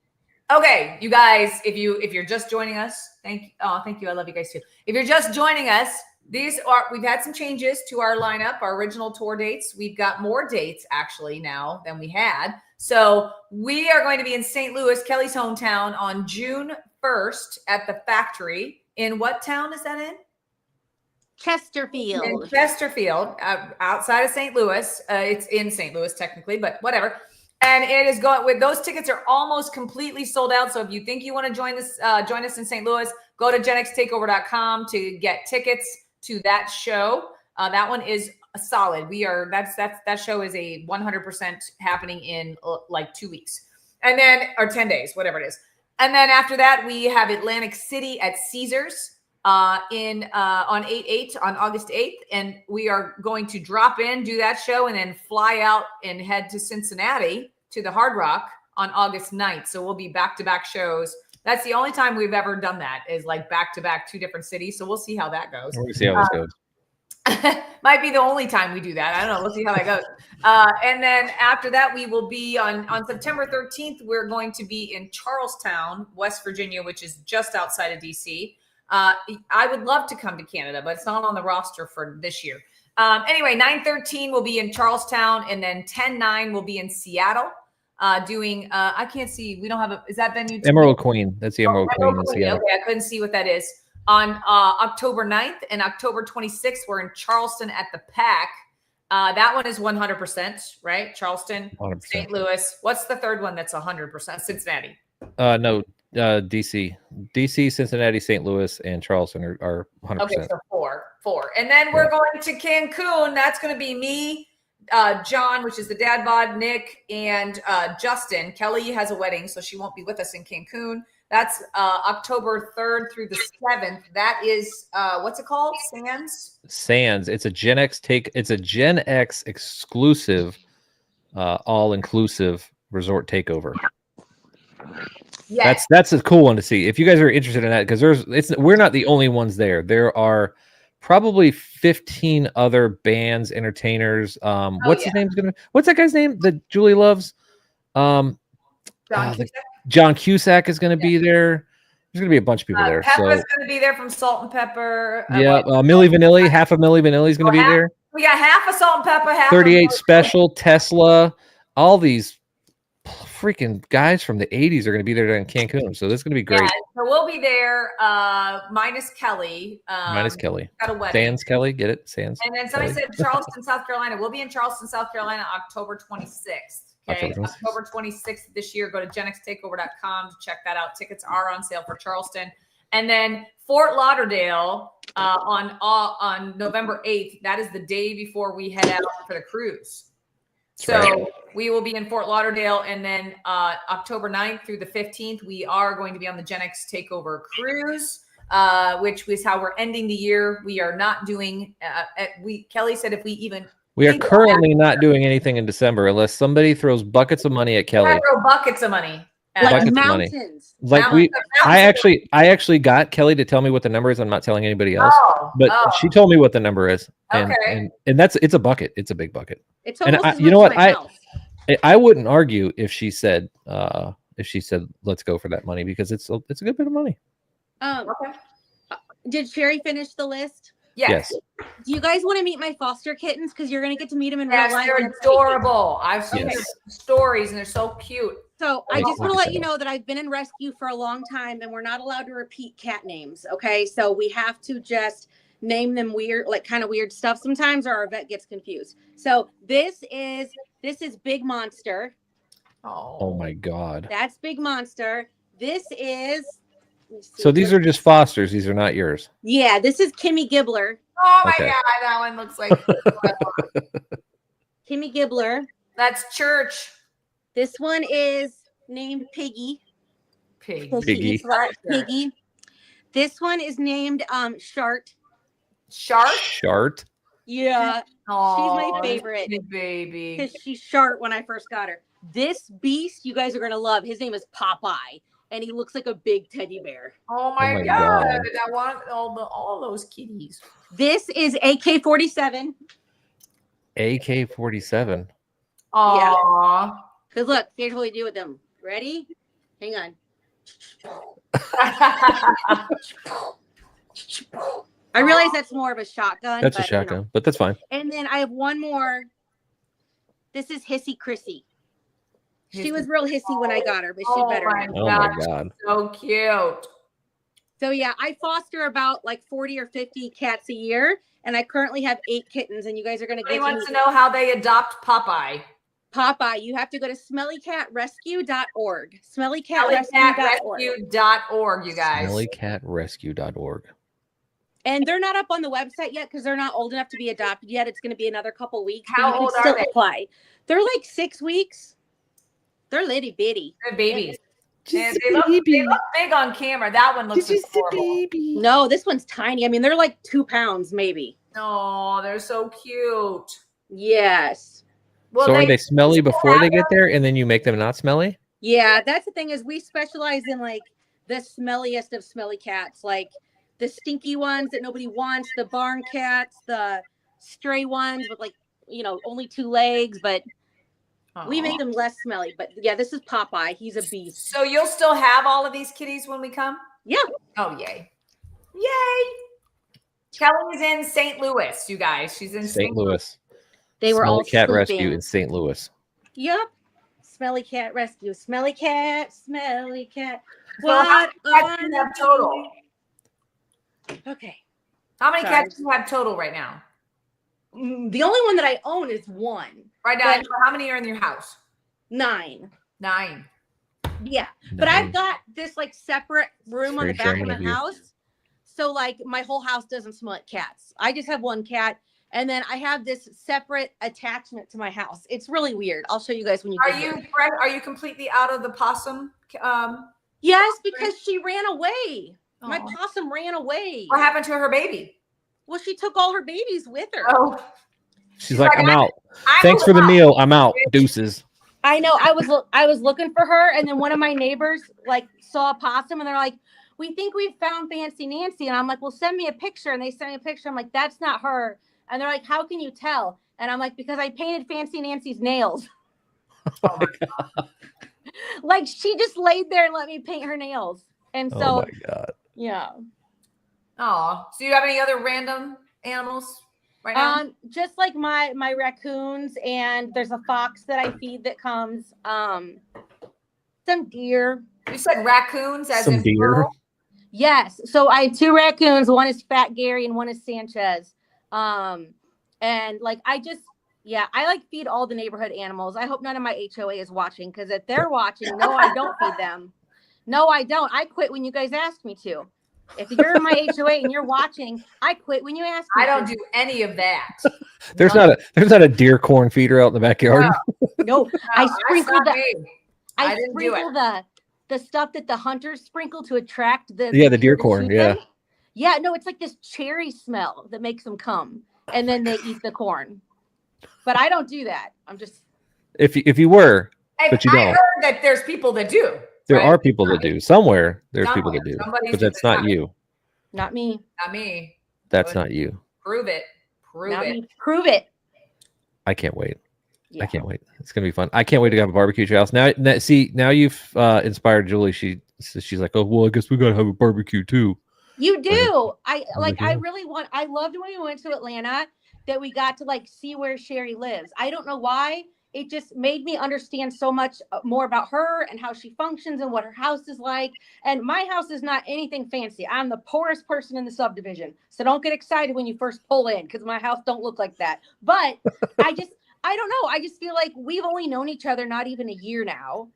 Okay, you guys, if you're just joining us, thank you. I love you guys too. If you're just joining us, we've had some changes to our lineup, our original tour dates. We've got more dates actually now than we had. So we are going to be in St. Louis, Kelly's hometown, on June 1st at the Factory. In what town is that in? Chesterfield. In Chesterfield, outside of St. Louis. It's in St. Louis technically, but whatever. And it is going with those tickets are almost completely sold out. So if you think you want to join us in St. Louis, go to GenXTakeover.com to get tickets to that show. That one is solid. That show is a 100% happening in like 2 weeks, and then or 10 days, whatever it is. And then after that, we have Atlantic City at Caesars on August 8th, and we are going to drop in, do that show, and then fly out and head to Cincinnati to the Hard Rock on August 9th. So we'll be back-to-back shows. That's the only time we've ever done that, is like back-to-back 2 different cities. So we'll see how that goes. We'll see how this goes. Might be the only time we do that. I don't know. We'll see how that goes. And then after that, we will be on September 13th. We're going to be in Charlestown, West Virginia, which is just outside of DC. I would love to come to Canada, but it's not on the roster for this year. Anyway, 9/13 will be in Charlestown, and then 10/9 will be in Seattle. Doing I can't see. We don't have is that venue? Emerald Queen. That's the Emerald Queen in Seattle. Okay, I couldn't see what that is. On October 9th and October 26th, we're in Charleston at the PAC. That one is 100%, right? Charleston, 100%. St. Louis. What's the third one that's 100%? Cincinnati. No, DC, Cincinnati, St. Louis, and Charleston are 100%. Okay, so four. And then we're going to Cancun. That's going to be me, John, which is the dad bod, Nick, and Justin. Kelly has a wedding, so she won't be with us in Cancun. That's October 3rd through the 7th. That is what's it called? Sands. It's a Gen X exclusive, all-inclusive resort takeover. Yeah, That's a cool one to see. If you guys are interested in that, because we're not the only ones there. There are probably 15 other bands, entertainers. What's his name's gonna? What's that guy's name that Julie loves? John Cusack is going to be there. There's going to be a bunch of people there. Pepper's going to be there from Salt and Pepper. Yeah, Milli Vanilli, half of Milli Vanilli is going to be there. We got half of Salt and Pepper, half 38 Special, Tesla, all these freaking guys from the 80s are going to be there in Cancun. So this is going to be great. Yeah, so we'll be there minus Kelly. Got a wedding. Sans Kelly, get it? Sans. And then somebody said Charleston, South Carolina. We'll be in Charleston, South Carolina, October 26th. Okay, October 26th this year. Go to GenXTakeover.com to check that out. Tickets are on sale for Charleston. And then Fort Lauderdale on November 8th. That is the day before we head out for the cruise. So we will be in Fort Lauderdale. And then October 9th through the 15th, we are going to be on the GenX Takeover cruise, which is how we're ending the year. We are not doing Kelly said if we even – we are currently not doing anything in December unless somebody throws buckets of money at Kelly. Throw buckets of money. Like mountains. I actually got Kelly to tell me what the number is. I'm not telling anybody else, but she told me what the number is. And it's a bucket. It's a big bucket. It's almost you know what? I wouldn't argue if she said let's go for that money because it's a good bit of money. Did Sherry finish the list? Yes. Do you guys want to meet my foster kittens? Because you're going to get to meet them in real life. They're adorable. I've seen their stories and they're so cute. So I just want to let you know that I've been in rescue for a long time and we're not allowed to repeat cat names. Okay. So we have to just name them weird, like kind of weird stuff sometimes, or our vet gets confused. So this is Big Monster. Oh my God. That's Big Monster. This is. So these are just fosters. These are not yours. Yeah, this is Kimmy Gibbler. Oh my God, that one looks like Kimmy Gibbler. That's Church. This one is named Piggy. Piggy. Piggy. This one is named Shart. Shart? Yeah. Oh, she's my favorite. Baby. Because she's Shart when I first got her. This beast you guys are gonna love. His name is Popeye. And he looks like a big teddy bear. Oh my God. I want all those kitties. This is AK-47. AK-47. Aww. Yeah. Because look, here's what we do with them. Ready? Hang on. I realize that's more of a shotgun. That's a shotgun, but that's fine. And then I have one more. This is Hissy Chrissy. She was real hissy when I got her, but she's better. Oh my God. So cute. So yeah, I foster about like 40 or 50 cats a year, and I currently have 8 kittens, and you guys are going to get. Anyone wants to know how they adopt Popeye? Popeye, you have to go to smellycatrescue.org. Smellycatrescue.org, you guys. Smellycatrescue.org. And they're not up on the website yet because they're not old enough to be adopted yet. It's going to be another couple weeks. How old are they? Apply. They're like 6 weeks. They're litty bitty. They're babies. They look big on camera. That one looks adorable. No, this one's tiny. I mean, they're like 2 pounds maybe. Oh, they're so cute. Yes. Well, so are they smelly before they get there and then you make them not smelly? Yeah, that's the thing is we specialize in like the smelliest of smelly cats, like the stinky ones that nobody wants, the barn cats, the stray ones with like, only 2 legs, but we make them less smelly. But yeah, this is Popeye. He's a beast. So you'll still have all of these kitties when we come? Yeah. Oh, yay. Yay. Kelly's in St. Louis, you guys. She's in St. Louis. They were all cat rescue in St. Louis. Yep. Smelly cat rescue. Smelly cat. Smelly cat. What cats do you have total? Okay. How many cats do you have total right now? The only one that I own is 1. Right now, how many are in your house? 9. 9. Yeah. 9. But I've got this like separate room on the back of the house. So like my whole house doesn't smell like cats. I just have 1 cat. And then I have this separate attachment to my house. It's really weird. I'll show you guys when you Are you completely out of the possum? Yes, because she ran away. Oh. My possum ran away. What happened to her baby? Well, she took all her babies with her. Oh. She's like, I'm out. Thanks for the meal. I'm out. Deuces. I know. I was looking for her, and then one of my neighbors like saw a possum, and they're like, "We think we've found Fancy Nancy." And I'm like, "Well, send me a picture." And they sent me a picture. I'm like, "That's not her." And they're like, "How can you tell?" And I'm like, "Because I painted Fancy Nancy's nails." Oh my God. Like she just laid there and let me paint her nails. And so, oh my God. Yeah. Oh, so you have any other random animals right now? Just like my raccoons, and there's a fox that I feed that comes. Some deer. You said raccoons as some in deer. plural? Yes. So I have 2 raccoons. One is Fat Gary and one is Sanchez. And like I like feed all the neighborhood animals. I hope none of my HOA is watching, because if they're watching, no, I don't feed them. No, I don't. I quit when you guys asked me to. If you're in my HOA and you're watching, I quit when you asked me. I don't do any of that. There's not a deer corn feeder out in the backyard. No, I sprinkle the stuff that the hunters sprinkle to attract the deer corn. Yeah. Them. Yeah, no, it's like this cherry smell that makes them come, and then they eat the corn. But I don't do that. I'm just if you were, but you don't. I heard that there's people that do. There are people that do. Somewhere there's people that do. But that's not you. Not me. Not me. That's not you. Prove it. Prove it. I can't wait. Yeah. I can't wait. It's gonna be fun. I can't wait to have a barbecue at your house. Now you've inspired Julie. She's like, oh well, I guess we gotta have a barbecue too. You do. I loved when we went to Atlanta that we got to like see where Sherry lives. I don't know why. It just made me understand so much more about her and how she functions and what her house is like. And my house is not anything fancy. I'm the poorest person in the subdivision. So don't get excited when you first pull in, because my house don't look like that. But I don't know. I just feel like we've only known each other not even a year now.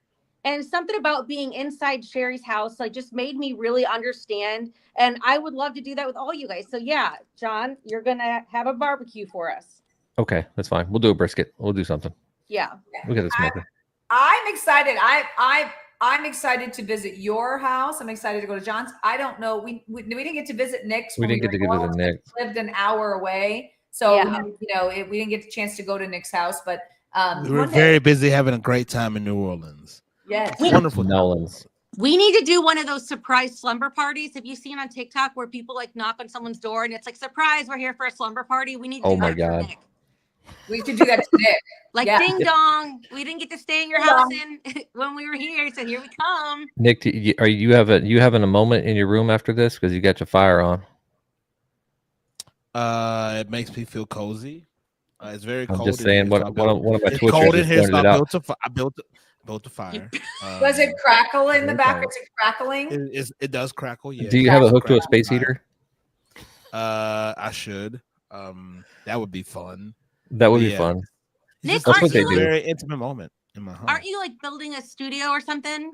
And something about being inside Sherry's house like just made me really understand. And I would love to do that with all you guys. So yeah, John, you're going to have a barbecue for us. Okay, that's fine. We'll do a brisket. We'll do something. Yeah. We'll get a smoker. I'm excited. I'm excited to visit your house. I'm excited to go to John's. I don't know. We didn't get to visit Nick's. We didn't get to visit Nick. Lived an hour away. So, we didn't get the chance to go to Nick's house, but we were very busy having a great time in New Orleans. Yes. Wonderful. Nolans. We need to do one of those surprise slumber parties. Have you seen on TikTok where people like knock on someone's door and it's like, surprise, we're here for a slumber party? We need to do that for Nick. We should do that today. Like ding dong. We didn't get to stay in your house when we were here. So here we come. Nick, are you having a moment in your room after this? Because you got your fire on. It makes me feel cozy. It's very cold. I'm just saying one of my Twitchers cold in here, so I built a fire. Does it crackle in the back? Is it crackling? It does crackle, yeah. Do you have it hooked to a space heater? I should. That would be fun. That would be fun. Nick, that's what they do. A very intimate moment in my home. Aren't you like building a studio or something?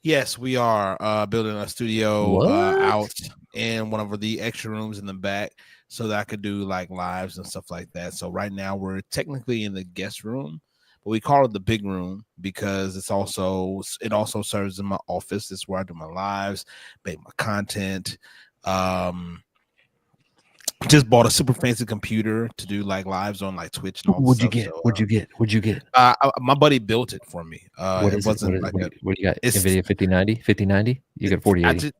Yes, we are building a studio out in one of the extra rooms in the back, so that I could do like lives and stuff like that. So right now we're technically in the guest room, but we call it the big room because it also serves as my office. It's where I do my lives, make my content. Just bought a super fancy computer to do like lives on like Twitch and all. What'd you get? What'd you get? My buddy built it for me. What do you got? NVIDIA 5090? You got 4080.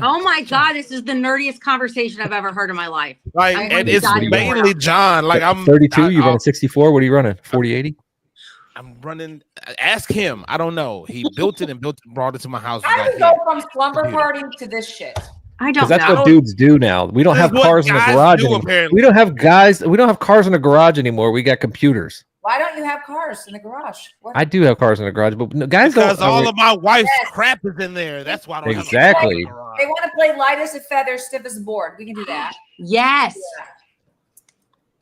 Oh my God, this is the nerdiest conversation I've ever heard in my life. Like, and it's mainly John. Like I'm 32. You run 64. What are you running? 4080? I'm running. Ask him. I don't know. He built it and brought it to my house. How do you go from slumber party to this shit? I don't know. That's what dudes do now. We don't have cars in the garage anymore. We don't have cars in the garage anymore. We got computers. Why don't you have cars in the garage? I do have cars in the garage, but guys don't. Because all of my wife's crap is in there. That's why I don't exactly. Have they want to play light as a feather, stiff as a board. We can do that. Yes.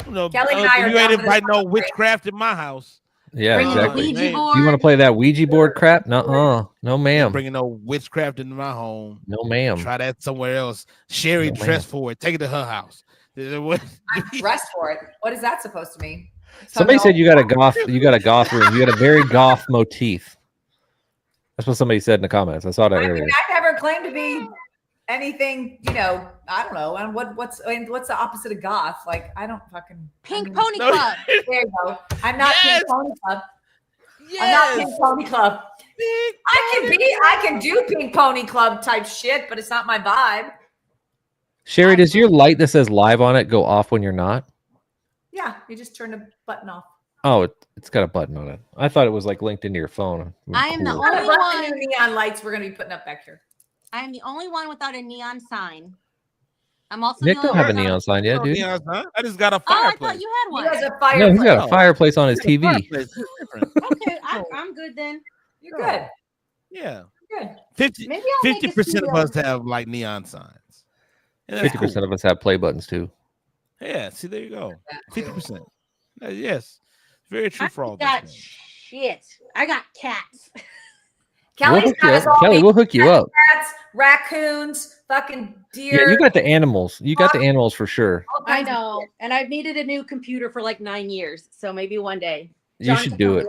Yeah. Kelly and I you ain't invite no witchcraft in my house. Yeah, exactly. Ouija board. You want to play that Ouija board crap? No, ma'am. Bringing no witchcraft into my home. No, ma'am. Try that somewhere else. Sherry dressed for it. Take it to her house. I'm dressed for it. What is that supposed to mean? Somebody said you got a goth room. You got a very goth motif. That's what somebody said in the comments. I saw that earlier. I never claimed to be anything, I don't know. And what's the opposite of goth? Like, I don't fucking Pink Pony Club. There you go. I'm not Pink Pony Club. Yes. I'm not Pink Pony Club. I can do Pink Pony Club type shit, but it's not my vibe. Sherry, does your light that says live on it go off when you're not? Yeah, you just turn the button off. Oh, it's got a button on it. I thought it was like linked into your phone. I am the only one. New neon lights we're going to be putting up back here. I am the only one without a neon sign. I'm also Nick don't have a neon sign yet, dude. I just got a fireplace. I thought you had one. He has a fireplace. No, he's got a fireplace on his TV. Okay, I'm good then. You're good. Yeah. Good. 50% of us have like neon signs. 50% of us have play buttons too. Yeah, see, there you go. 50%. Yes. Very true for all this. Shit. I got cats. Kelly, we'll hook you up. Cats, raccoons, fucking deer. Yeah, you got the animals. You got the animals for sure. I know. And I've needed a new computer for like 9 years. So maybe one day. You should do it.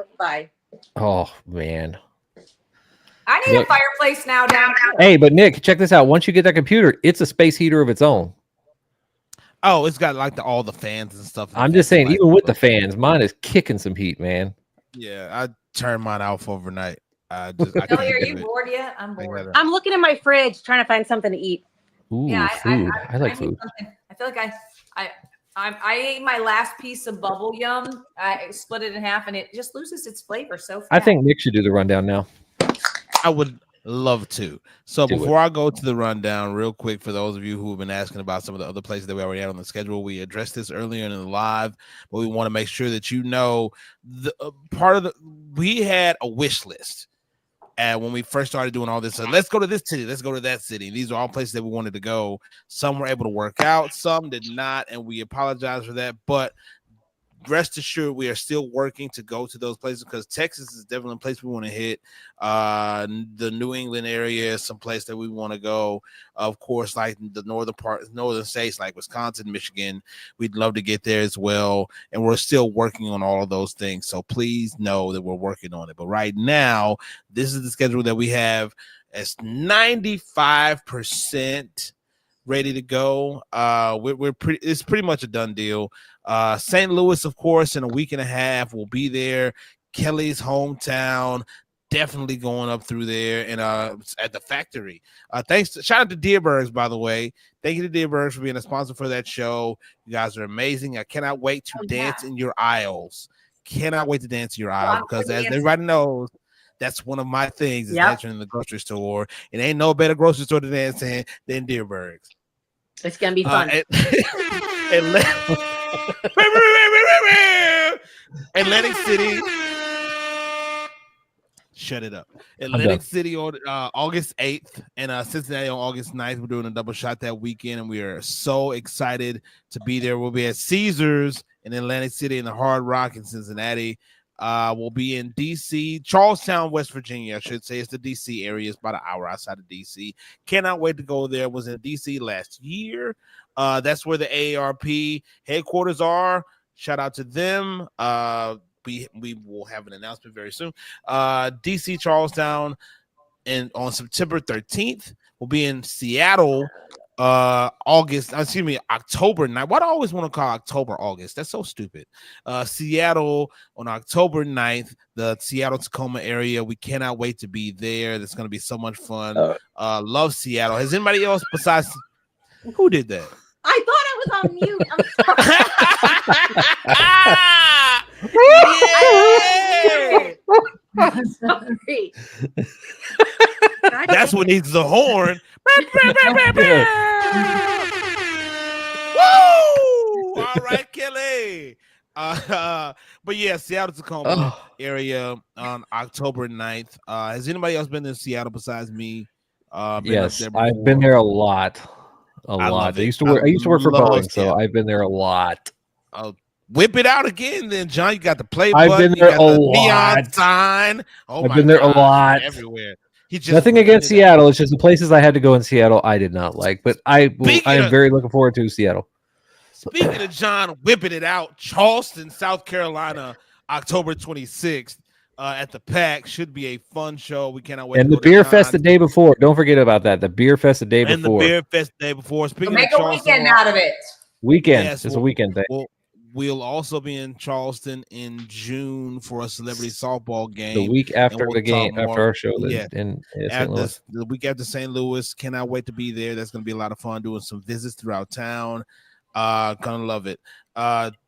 Oh, man. I need a fireplace now downtown. Hey, but Nick, check this out. Once you get that computer, it's a space heater of its own. Oh, it's got like all the fans and stuff. I'm just saying, even with the fans, mine is kicking some heat, man. Yeah, I turned mine off overnight. Kelly, are you bored yet? I'm bored. I'm looking in my fridge trying to find something to eat. Ooh, yeah, food. I like food. I feel like I ate my last piece of bubble yum. I split it in half, and it just loses its flavor so fast. I think Nick should do the rundown now. I would love to. So before I go to the rundown, real quick, for those of you who have been asking about some of the other places that we already had on the schedule, we addressed this earlier in the live, but we want to make sure that you know we had a wish list. And when we first started doing all this, let's go to this city, let's go to that city. These are all places that we wanted to go. Some were able to work out, some did not, and we apologize for that. But rest assured, we are still working to go to those places because Texas is definitely a place we want to hit. The New England area is some place that we want to go. Of course, like the northern states like Wisconsin, Michigan, we'd love to get there as well. And we're still working on all of those things. So please know that we're working on it. But right now, this is the schedule that we have as 95% ready to go. It's pretty much a done deal. St. Louis, of course, in a week and a half, we'll be there. Kelly's hometown, definitely going up through there, and at the factory. Shout out to Deerbergs, by the way. Thank you to Deerbergs for being a sponsor for that show. You guys are amazing. I cannot wait to dance in your aisles. Cannot wait to dance in your aisles because, as everybody knows, that's one of my things is dancing in the grocery store. It ain't no better grocery store to dance in than Deerbergs. It's gonna be fun. Atlantic City. Shut it up. Atlantic City on August 8th and Cincinnati on August 9th. We're doing a double shot that weekend, and we are so excited to be there. We'll be at Caesars in Atlantic City and the Hard Rock in Cincinnati. We'll be in D.C., Charlestown, West Virginia, I should say. It's the D.C. area. It's about an hour outside of D.C. Cannot wait to go there. Was in D.C. last year. That's where the AARP headquarters are. Shout out to them. We will have an announcement very soon. DC, Charlestown, and on September 13th, we'll be in Seattle. October 9th. Why do I always want to call October August? That's so stupid. Seattle on October 9th, the Seattle Tacoma area. We cannot wait to be there. That's going to be so much fun. Love Seattle. Has anybody else besides who did that? I thought I was on mute. I'm sorry. That's what needs the horn. Woo! All right, Kelly. But yeah, Seattle Tacoma area on October 9th. Has anybody else been in Seattle besides me? Yes, I've been there a lot. I used to work for Boeing, so I've been there a lot. Whip it out again, then, John. You got the play button. I've been there a lot. Neon sign. I've been there a lot. Everywhere. Nothing against Seattle. It's just the places I had to go in Seattle I did not like, but I am very looking forward to Seattle. Speaking of John whipping it out, Charleston, South Carolina, October 26th at the PAC should be a fun show. We cannot wait. And the beer fest the day before. Don't forget about that. The beer fest the day before. And the beer fest the day before. Speaking make of a weekend out of it. Weekend. Yes, it's a weekend thing. We'll also be in Charleston in June for a celebrity softball game. The week after the game, after our show in St. Louis. The week after St. Louis. Cannot wait to be there. That's going to be a lot of fun doing some visits throughout town. Gonna love it.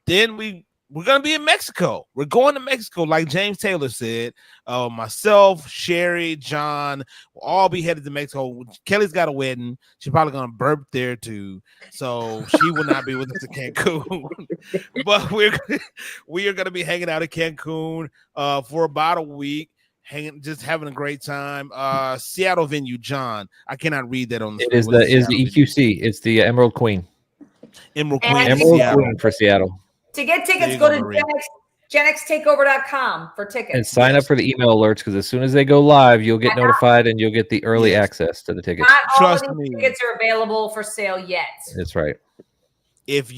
Then we're gonna be in Mexico. We're going to Mexico, like James Taylor said. Myself, Sherry, John will all be headed to Mexico. Kelly's got a wedding. She's probably gonna burp there too, so she will not be with us in Cancun. But we are gonna be hanging out in Cancun for about a week. Just having a great time. Seattle venue, John. I cannot read that on the screen. It is the EQC. It's the Emerald Queen. Emerald Queen for Seattle. To get tickets, go to GenXTakeover.com for tickets. And sign up for the email alerts, because as soon as they go live, you'll get notified and you'll get the early access to the tickets. Not all of these tickets are available for sale yet. That's right. If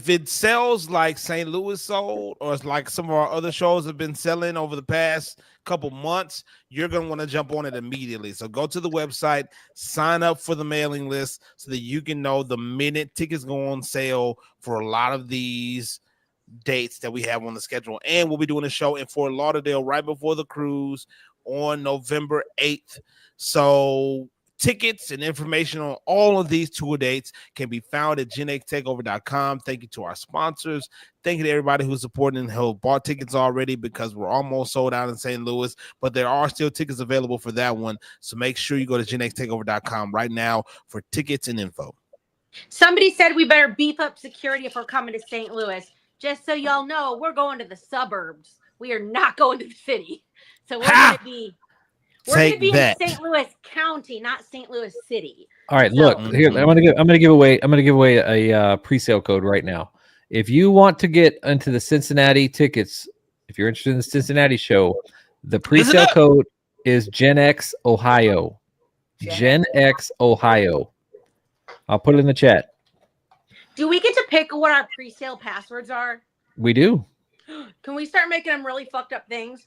it sells like St. Louis sold, or it's like some of our other shows have been selling over the past couple months, you're going to want to jump on it immediately. So go to the website, sign up for the mailing list so that you can know the minute tickets go on sale for a lot of these dates that we have on the schedule. And we'll be doing a show in Fort Lauderdale right before the cruise on November 8th. So tickets and information on all of these tour dates can be found at GenXTakeover.com. Thank you to our sponsors. Thank you to everybody who's supporting and who bought tickets already, because we're almost sold out in St. Louis, but there are still tickets available for that one. So make sure you go to GenXTakeover.com right now for tickets and info. Somebody said we better beef up security if we're coming to St. Louis. Just so y'all know, we're going to the suburbs. We are not going to the city. So we're going to be... We're going to be in St. Louis County, not St. Louis City. All right, look here. I'm going to give away a pre-sale code right now. If you want to get into the Cincinnati tickets, if you're interested in the Cincinnati show, the pre-sale code is GenX Ohio. GenX Ohio. I'll put it in the chat. Do we get to pick what our pre-sale passwords are? We do. Can we start making them really fucked up things?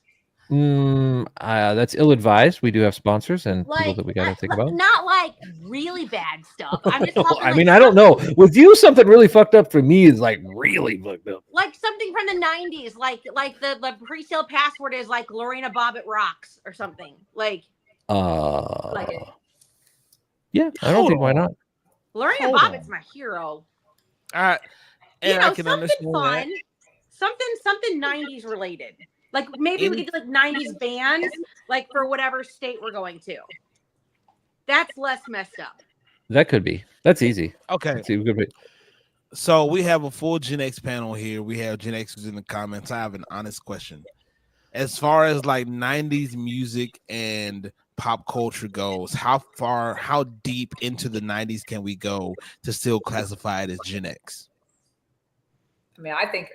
That's ill-advised. We do have sponsors and people that we got to think about. Not like really bad stuff. I'm just talking. I mean, I don't know. With you, something really fucked up for me is like really fucked up. Like something from the 90s, like the pre-sale password is like Lorena Bobbitt rocks or something. Like it. Yeah, I don't think why not. Lorena Bobbitt's my hero. All right, and I can something understand fun, that. something 90s related. Like maybe we could do like 90s bands, like for whatever state we're going to. That's less messed up. That could be. That's easy. Okay. So we have a full Gen X panel here. We have Gen Xers in the comments. I have an honest question. As far as like 90s music and pop culture goes, how deep into the 90s can we go to still classify it as Gen X? I mean, I think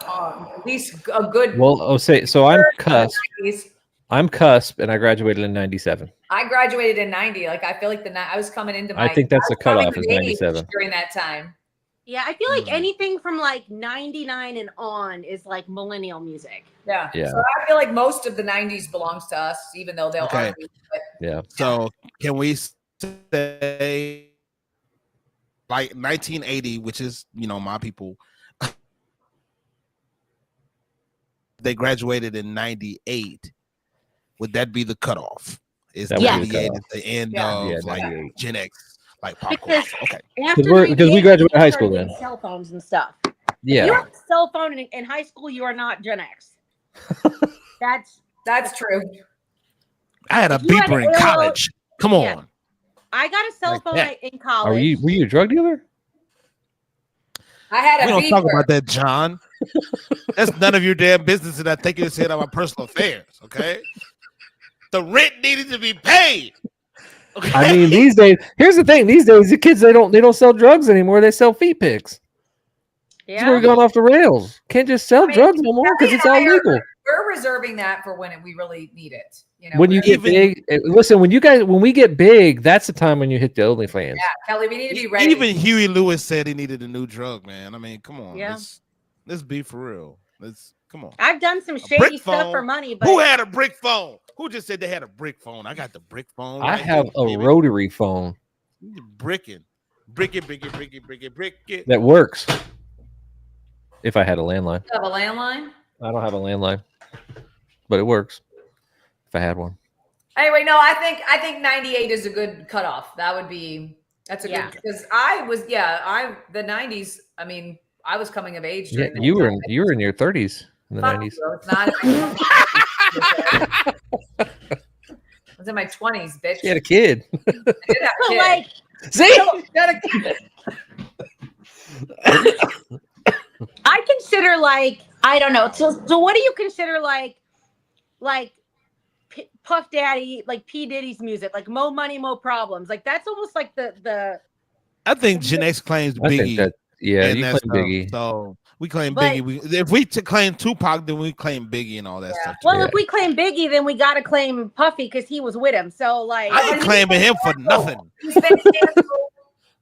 at least a good. Well, so I'm cusp. I'm cusp, and I graduated in 97. I graduated in 90. Like I feel like I was coming into my. I think that's the cutoff is 97 during that time. Yeah, I feel like anything from like 99 and on is like millennial music. Yeah. So I feel like most of the 90s belongs to us, even though they'll argue. But, yeah. So can we say like 1980, which is my people? They graduated in 98. Would that be the cutoff? Is 98 at the end of like Gen X, like pop culture? Okay. Because we graduated high school then. Cell phones and stuff. Yeah. If you have a cell phone in high school, you are not Gen X. That's true. I had a beeper in college. Come on. Yeah. I got a cell phone in college. Were you a drug dealer? I had a We don't beeper. talk about that, John. That's none of your damn business, and I think you said about personal affairs. Okay. The rent needed to be paid. Okay? I mean, these days, here's the thing: these days, the kids they don't sell drugs anymore. They sell feet pics. Yeah, we're going off the rails. Can't just sell drugs no more because it's all legal. we're reserving that for when we really need it. You know, when you get big, listen. When we get big, that's the time when you hit the OnlyFans. Yeah, Kelly, we need to be ready. Even Huey Lewis said he needed a new drug, man. I mean, come on, let's be for real. Come on. I've done some shady stuff for money, but who had a brick phone? Who just said they had a brick phone? I got the brick phone. I have a rotary phone. Bricking. That works. If I had a landline. You have a landline? I don't have a landline, but it works. If I had one. Anyway, no, I think 98 is a good cutoff. That's a good, because the 90s. I mean, I was coming of age. Yeah, you were in your 30s in the 90s. I was in my 20s, bitch. You had a kid. I did have a kid. Like, see, I consider like, I don't know. So what do you consider like Puff Daddy, like P Diddy's music, like Mo Money, Mo Problems? Like that's almost like the. I think GenX claims Biggie. You claim Biggie. So we claim Biggie. If we claim Tupac, then we claim Biggie and all that stuff. Well, if we claim Biggie, then we got to claim Puffy because he was with him. So like, I ain't claiming him for nothing.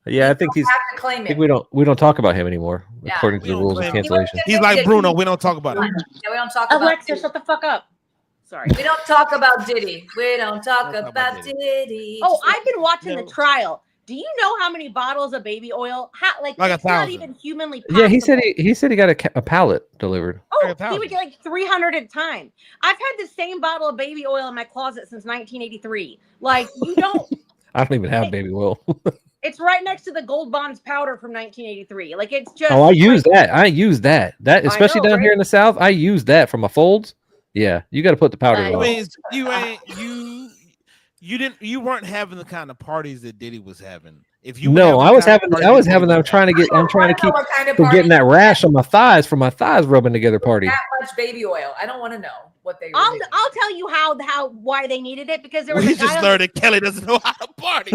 Yeah, I think he's. Have to claim it. We don't talk about him anymore according to the rules of cancellation. He's like Bruno. We don't talk about him. Yeah, we don't talk about Alexa, shut the fuck up. Sorry. We don't talk about Diddy. We don't talk about Diddy. Oh, I've been watching the trial. Do you know how many bottles of baby oil? Like it's not even humanly possible. Yeah, he said he got a pallet delivered. Oh, he would get like 300 at a time. I've had the same bottle of baby oil in my closet since 1983. Like you don't. I don't even have baby oil. It's right next to the Gold Bonds powder from 1983. Like it's just. Oh, I use that. That especially down here in the South. I use that for my folds. Yeah, you got to put the powder on. I mean, you weren't having the kind of parties that Diddy was having. If you I was having. I'm trying to keep from getting that rash on my thighs from my thighs rubbing together party. That much baby oil. I don't want to know what they. I'll tell you why they needed it because there was. We just learned that Kelly doesn't know how to party.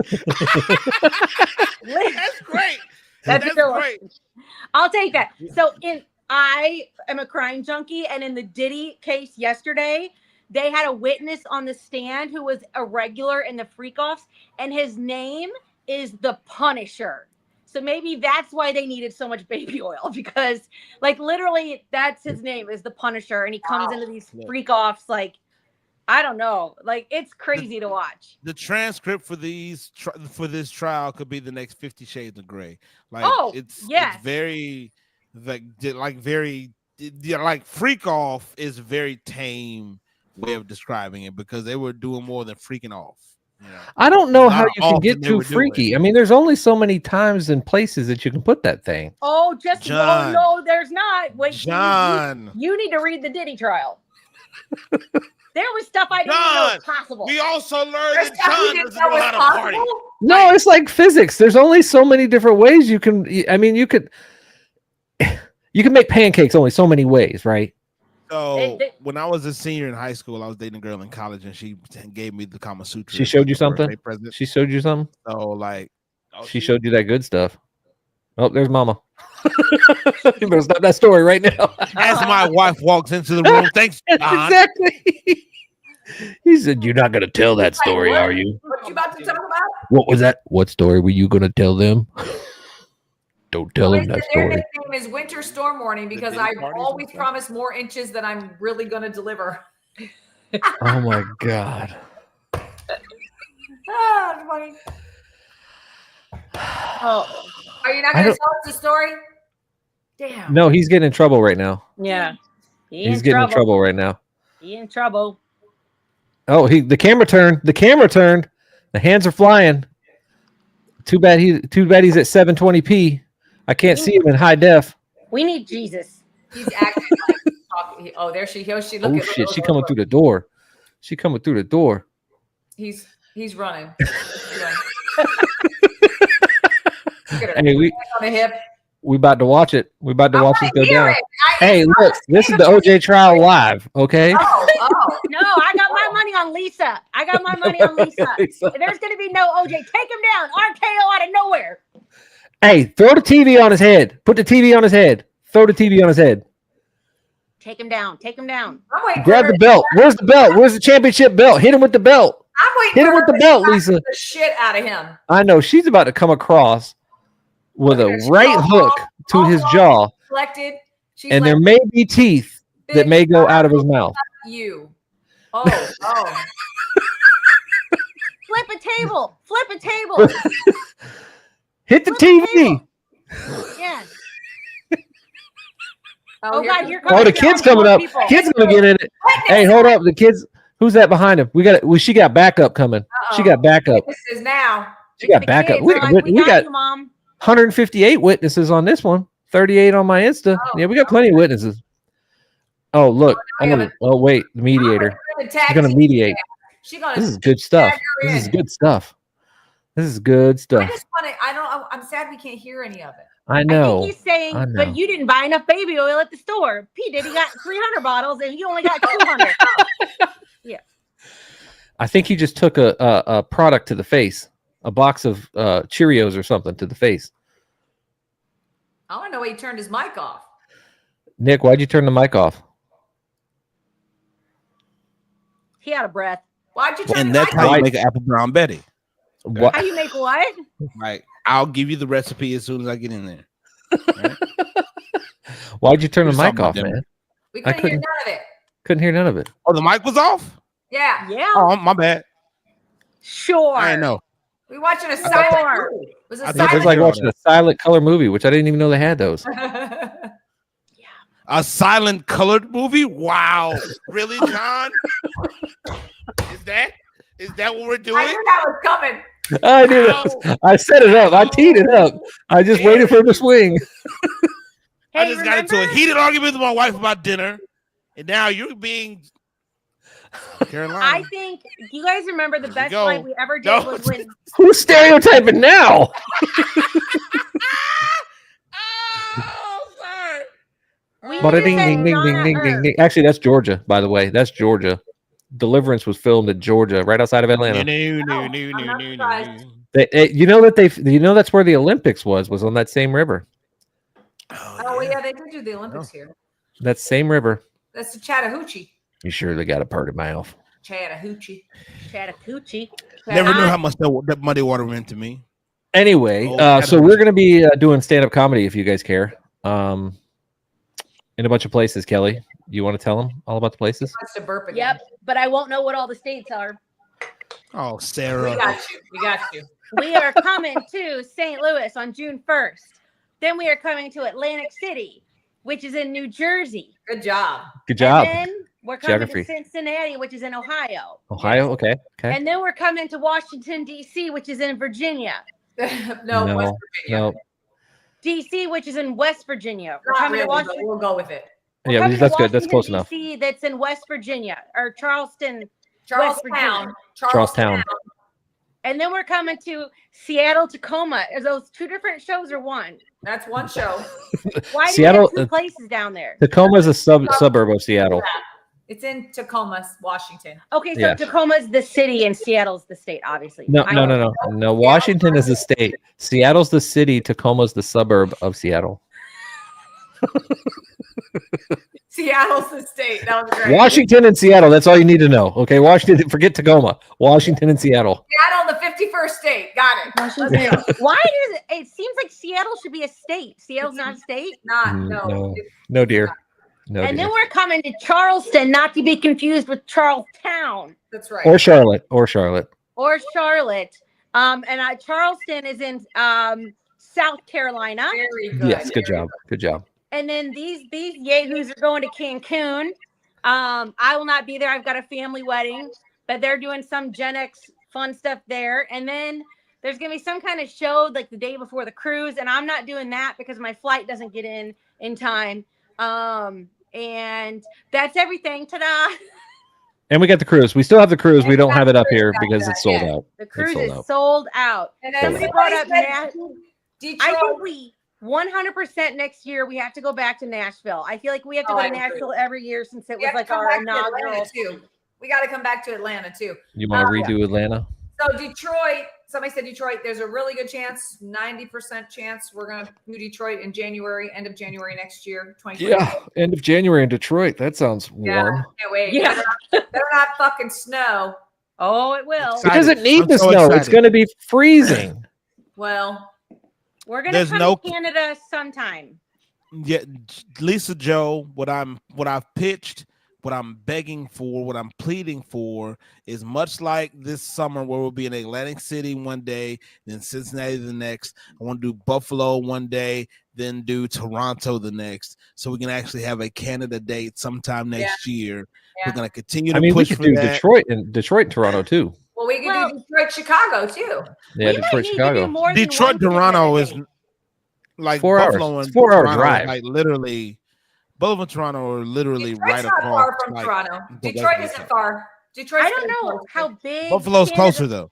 That's great. That's great. I'll take that. So I am a crime junkie, and in the Diddy case yesterday, they had a witness on the stand who was a regular in the freak-offs, and his name is the Punisher. So maybe that's why they needed so much baby oil, because like literally that's his name is the Punisher, and he comes into these freak-offs like, I don't know, like it's crazy to watch. The transcript for this trial could be the next 50 Shades of Grey. Like it's very like freak off is very tame way of describing it because they were doing more than freaking off. You know? I don't know how you can get too freaky. I mean, there's only so many times and places that you can put that thing. Oh, John. No, there's not. Wait, John, you need to read the Diddy trial. There was stuff I didn't know was possible. We also learned that John doesn't know how to party. No, it's like physics. There's only so many different ways you can. I mean, you can make pancakes only so many ways, right? So when I was a senior in high school, I was dating a girl in college, and she gave me the Kama Sutra. She showed you something. She showed you something. So like, she showed you that good stuff. Oh, there's Mama. You better stop that story right now. As my wife walks into the room, thanks. Exactly. He said, "You're not gonna tell that story, are you?" What you about to talk about? What was that? What story were you gonna tell them? Don't tell him that story. Their nickname is Winter Storm Warning because I always promise more inches than I'm really going to deliver. Oh my God. Oh, are you not going to tell us the story? Damn. No, he's getting in trouble right now. Yeah. He's getting in trouble right now. He's in trouble. Oh, the camera turned. The camera turned. The hands are flying. Too bad he's at 720p. I can't see him in high def. We need Jesus. He's acting like oh, there she goes. She look. Oh shit! She coming through the door. She coming through the door. He's running. Hey, we about to watch it. We about to watch this go down. Hey, look, this is the OJ trial live. Okay. Oh. No, I got my money on Lisa. There's gonna be no OJ. Take him down. RKO out of nowhere. Hey, throw the TV on his head. Put the TV on his head. Throw the TV on his head. Take him down. Take him down. Grab the belt. Where's the belt? Where's the championship belt? Hit him with the belt. I'm waiting. Hit him with the belt, Lisa. The shit out of him. I know she's about to come across with a right hook to his jaw, Collected. And there may be teeth that may go out of his mouth. You. Oh. Flip a table. Flip a table. Hit the TV. Yes. Oh, God, here comes the kid's coming up. People. Kid's gonna get in it. Hey, hold up. The kids. Who's that behind him? She got backup coming. She got backup. This is now. She got backup. We got you, Mom. 158 witnesses on this one. 38 on my Insta. Yeah, we got plenty of witnesses. Oh, look. Oh, wait. The mediator. She's gonna mediate. This is good stuff. This is good stuff. This is good stuff. I'm sad we can't hear any of it. I know. I think he's saying, but you didn't buy enough baby oil at the store. P. Diddy got 300 bottles and you only got 200. Yeah. I think he just took a product to the face, a box of Cheerios or something to the face. I want to know why he turned his mic off. Nick, why'd you turn the mic off? He out of breath. Why'd you turn And the that's mic how off? you make an apple brown Betty. What? How you make what? Like, I'll give you the recipe as soon as I get in there. Right? Why'd you turn the mic off, man? We couldn't hear none of it. Couldn't hear none of it. Oh, the mic was off? Yeah. Yeah. Oh, my bad. Sure. I know. We watching a silent movie. It was a silent It was like watching a silent color movie, which I didn't even know they had those. A silent colored movie? Wow. Really, John? Is that what we're doing? I knew that was coming. I knew that. I set it up. I teed it up. I just waited for him to swing. Hey, I just got into a heated argument with my wife about dinner, and now you're being Carolina. I think you guys remember the best fight we ever did was when Who's stereotyping now? Oh, sorry. Ding. Actually, that's Georgia, by the way. That's Georgia. Deliverance was filmed in Georgia, right outside of Atlanta. You know that's where the Olympics was on that same river. Oh yeah, they did do the Olympics here. That same river. That's the Chattahoochee. You sure they got a part of mouth? Chattahoochee. Never knew how much that muddy water meant to me. Anyway, so we're gonna be doing stand-up comedy if you guys care. In a bunch of places. Kelly, you want to tell them all about the places? To burp again. Yep, but I won't know what all the states are. Oh, Sarah. We got you. We are coming to St. Louis on June 1st. Then we are coming to Atlantic City, which is in New Jersey. Good job. Good job. And then we're coming to Cincinnati, which is in Ohio. Okay. And then we're coming to Washington, D.C., which is in Virginia. No, West Virginia. No. D.C., which is in West Virginia. We're Not coming really, to Washington. but we'll go with it. Yeah, that's good. That's close enough. D.C., that's in West Virginia or Charleston. Charlestown. And then we're coming to Seattle, Tacoma. Are those two different shows or one? That's one show. Why Seattle, do you have two places down there? Tacoma is a suburb of Seattle. It's in Tacoma, Washington. Okay, so Tacoma's the city and Seattle's the state, obviously. No. Washington is the state. Seattle's the city. Tacoma's the suburb of Seattle. Seattle's the state. That was great. Washington and Seattle. That's all you need to know. Okay, Washington. Forget Tacoma. Washington and Seattle. Seattle, the 51st state. Got it. Why does it seems like Seattle should be a state? Seattle's not a state? No, dear. No, and then we're coming to Charleston, not to be confused with Charlestown. That's right. Or Charlotte. And Charleston is in South Carolina. Very good. Yes, good job. And then these yahoos are going to Cancun. I will not be there. I've got a family wedding, but they're doing some GenX fun stuff there. And then there's going to be some kind of show like the day before the cruise. And I'm not doing that because my flight doesn't get in time. And that's everything. Ta-da! And we got the cruise. We still have the cruise. We don't have it up here because it's sold out. The cruise is sold out. And then somebody brought up Detroit. I think we 100% next year we have to go back to Nashville. I feel like we have to go to Nashville every year since it was like our inaugural. We got to come back to Atlanta too. You want to redo Atlanta? So Detroit, somebody said Detroit. There's a really good chance, 90% chance we're going to do Detroit in January, end of January next year, 2020. Yeah, end of January in Detroit. That sounds warm. Can't wait. Yeah. Better not fucking snow. Oh, it will. It doesn't need I'm the so snow. excited. It's going to be freezing. Well, we're going to come to Canada sometime. Yeah, Lisa Joe, what I've pitched, what I'm begging for, what I'm pleading for is much like this summer where we'll be in Atlantic City one day, then Cincinnati the next. I want to do Buffalo one day, then do Toronto the next, so we can actually have a Canada date sometime next year. We're going to continue to push we could for do that. Detroit and Toronto too. Well, we could do Detroit, Chicago too. Yeah, Detroit, Chicago. Detroit, Toronto is like 4 hours. Buffalo and 4 hour Toronto drive. Is like literally, Buffalo and Toronto are literally Detroit's right not across. far from like, Toronto. Detroit isn't far. Detroit's I don't know how big. Buffalo's closer though.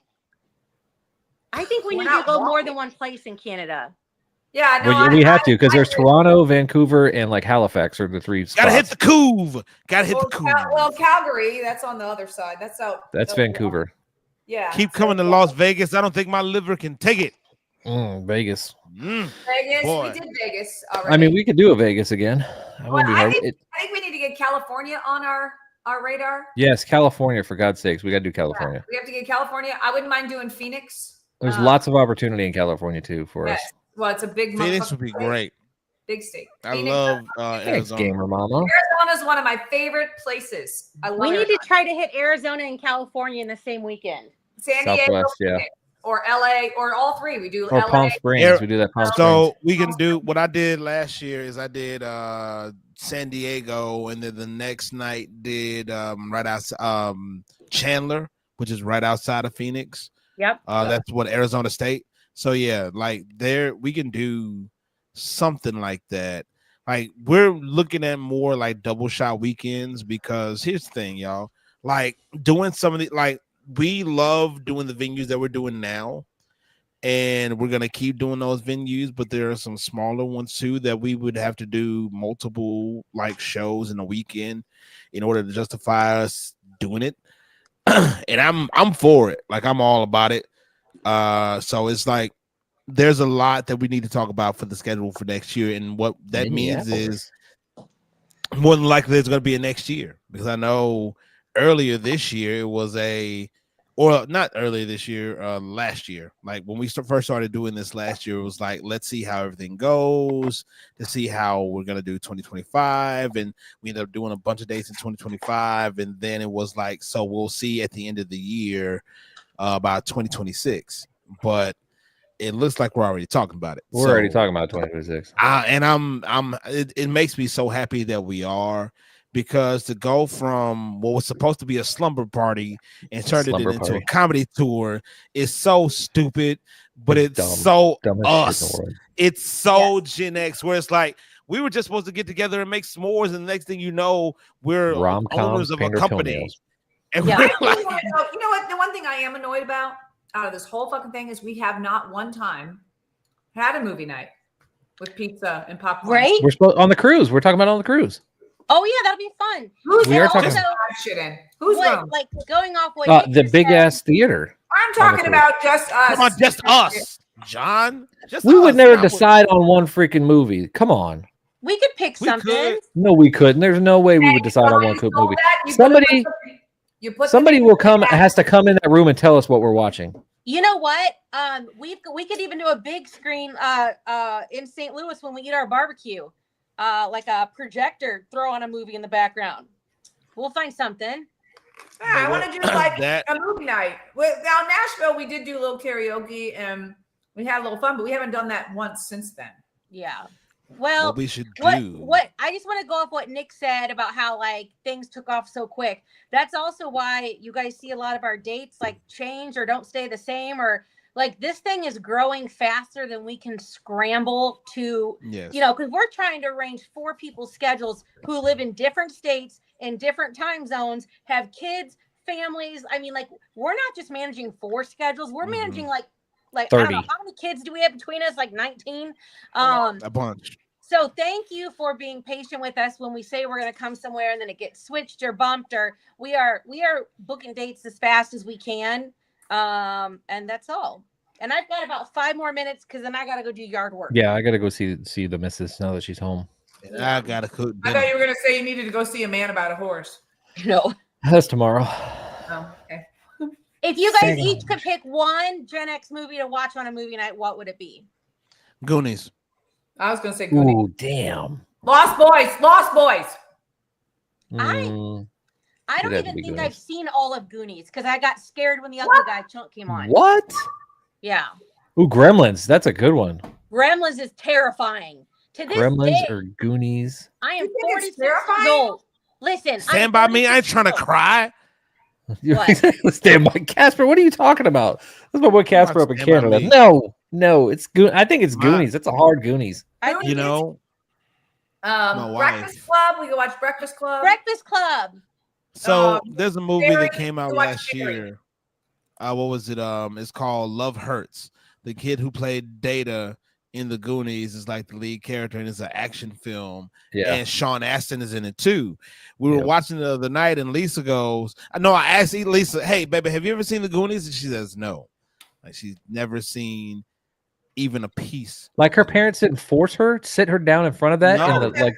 I think we need to go more than one place in Canada. Yeah, no, we have to because there's Toronto, Vancouver, and like Halifax are the 3 spots. Gotta hit the Couve. Gotta hit the Couve. Well, Calgary, that's on the other side. That's out. That's Vancouver. Yeah. Keep coming to Las Vegas. I don't think my liver can take it. Vegas. Vegas. Boy. We did Vegas already. I mean, we could do a Vegas again. I think we need to get California on our radar. Yes, California, for God's sakes. We got to do California. Yeah, we have to get California. I wouldn't mind doing Phoenix. There's lots of opportunity in California too for us. Well, it's a big Phoenix would be great. Big state. I love Arizona. Gamer Mama. Arizona's one of my favorite places. I love We need Arizona. to try to hit Arizona and California in the same weekend. San Diego, Southwest, yeah. or LA, or all three. We do Or LA. Palm Springs. We do that Palm Springs. So we can do what I did last year is I did San Diego, and then the next night did right outside Chandler, which is right outside of Phoenix. Yep. That's what Arizona State. So yeah, like there we can do something like that. Like we're looking at more like double shot weekends because here's the thing, y'all. Like doing some of the like we love doing the venues that we're doing now, and we're gonna keep doing those venues, but there are some smaller ones too that we would have to do multiple like shows in a weekend in order to justify us doing it. And I'm for it. Like I'm all about it. So it's like there's a lot that we need to talk about for the schedule for next year, and what that means is more than likely there's going to be a next year, because I know earlier this year it was not earlier this year, last year, like when we first started doing this last year, it was like, let's see how everything goes to see how we're going to do 2025. And we ended up doing a bunch of dates in 2025. And then it was like, so we'll see at the end of the year about 2026. But it looks like we're already talking about it. We're already talking about 2026. And it makes me so happy that we are, because to go from what was supposed to be a slumber party and turn it into a comedy tour is so stupid, but it's so us. It's so Gen X, where it's like we were just supposed to get together and make s'mores, and the next thing you know, we're owners of a company. And you know what? The one thing I am annoyed about out of this whole fucking thing is we have not one time had a movie night with pizza and popcorn. Right? We're supposed on the cruise. We're talking about on the cruise. Oh yeah, that'll be fun. Who's we are talking shit in? Who's what, like going off what the big ass theater. I'm talking about just us. Come on, just us, John. We would never decide on one freaking movie. Come on. We could pick something. No, we couldn't. There's no way we would decide on one movie. Somebody will come, has to come in that room and tell us what we're watching. You know what? We could even do a big screen in St. Louis when we eat our barbecue. Like a projector, throw on a movie in the background. We'll find something. I want to do like a movie night. Now in Nashville, we did do a little karaoke and we had a little fun, but we haven't done that once since then. Yeah. Well, what we should do. What I just want to go off what Nick said about how like things took off so quick. That's also why you guys see a lot of our dates like change or don't stay the same, or like this thing is growing faster than we can scramble to, because we're trying to arrange 4 people's schedules who live in different states, in different time zones, have kids, families. I mean, like we're not just managing 4 schedules. We're managing like 30. I don't know, how many kids do we have between us? Like 19. A bunch. So thank you for being patient with us when we say we're going to come somewhere and then it gets switched or bumped, or we are booking dates as fast as we can. And that's all. And I've got about 5 more minutes because then I gotta go do yard work. Yeah, I gotta go see the missus now that she's home. I gotta cook I dinner. thought you were gonna say you needed to go see a man about a horse. No. That's tomorrow. Oh, okay. If you guys each could pick one Gen X movie to watch on a movie night, what would it be? Goonies. I was gonna say Goonies. Ooh, damn. Lost Boys. Lost Boys. I don't even think I've seen all of Goonies because I got scared when the ugly guy Chunk came on. What? Yeah. Ooh, Gremlins. That's a good one. Gremlins is terrifying. To this Gremlins day, or Goonies. I am 46 years old. Listen, Stand by me. I ain't trying to cry. Stand by Casper. What are you talking about? That's my boy Casper up in Canada. No, it's I think it's Goonies. That's a hard Goonies. You know, Breakfast Club. We can watch Breakfast Club. Breakfast Club. So there's a movie that came out last year. What was it? It's called Love Hurts. The kid who played Data in the Goonies is like the lead character, and it's an action film. Yeah. And Sean Astin is in it too. We were watching the other night, and Lisa goes, I asked Lisa, hey, baby, have you ever seen the Goonies? And she says no. Like she's never seen even a piece. Like her parents didn't force her, sit her down in front of that,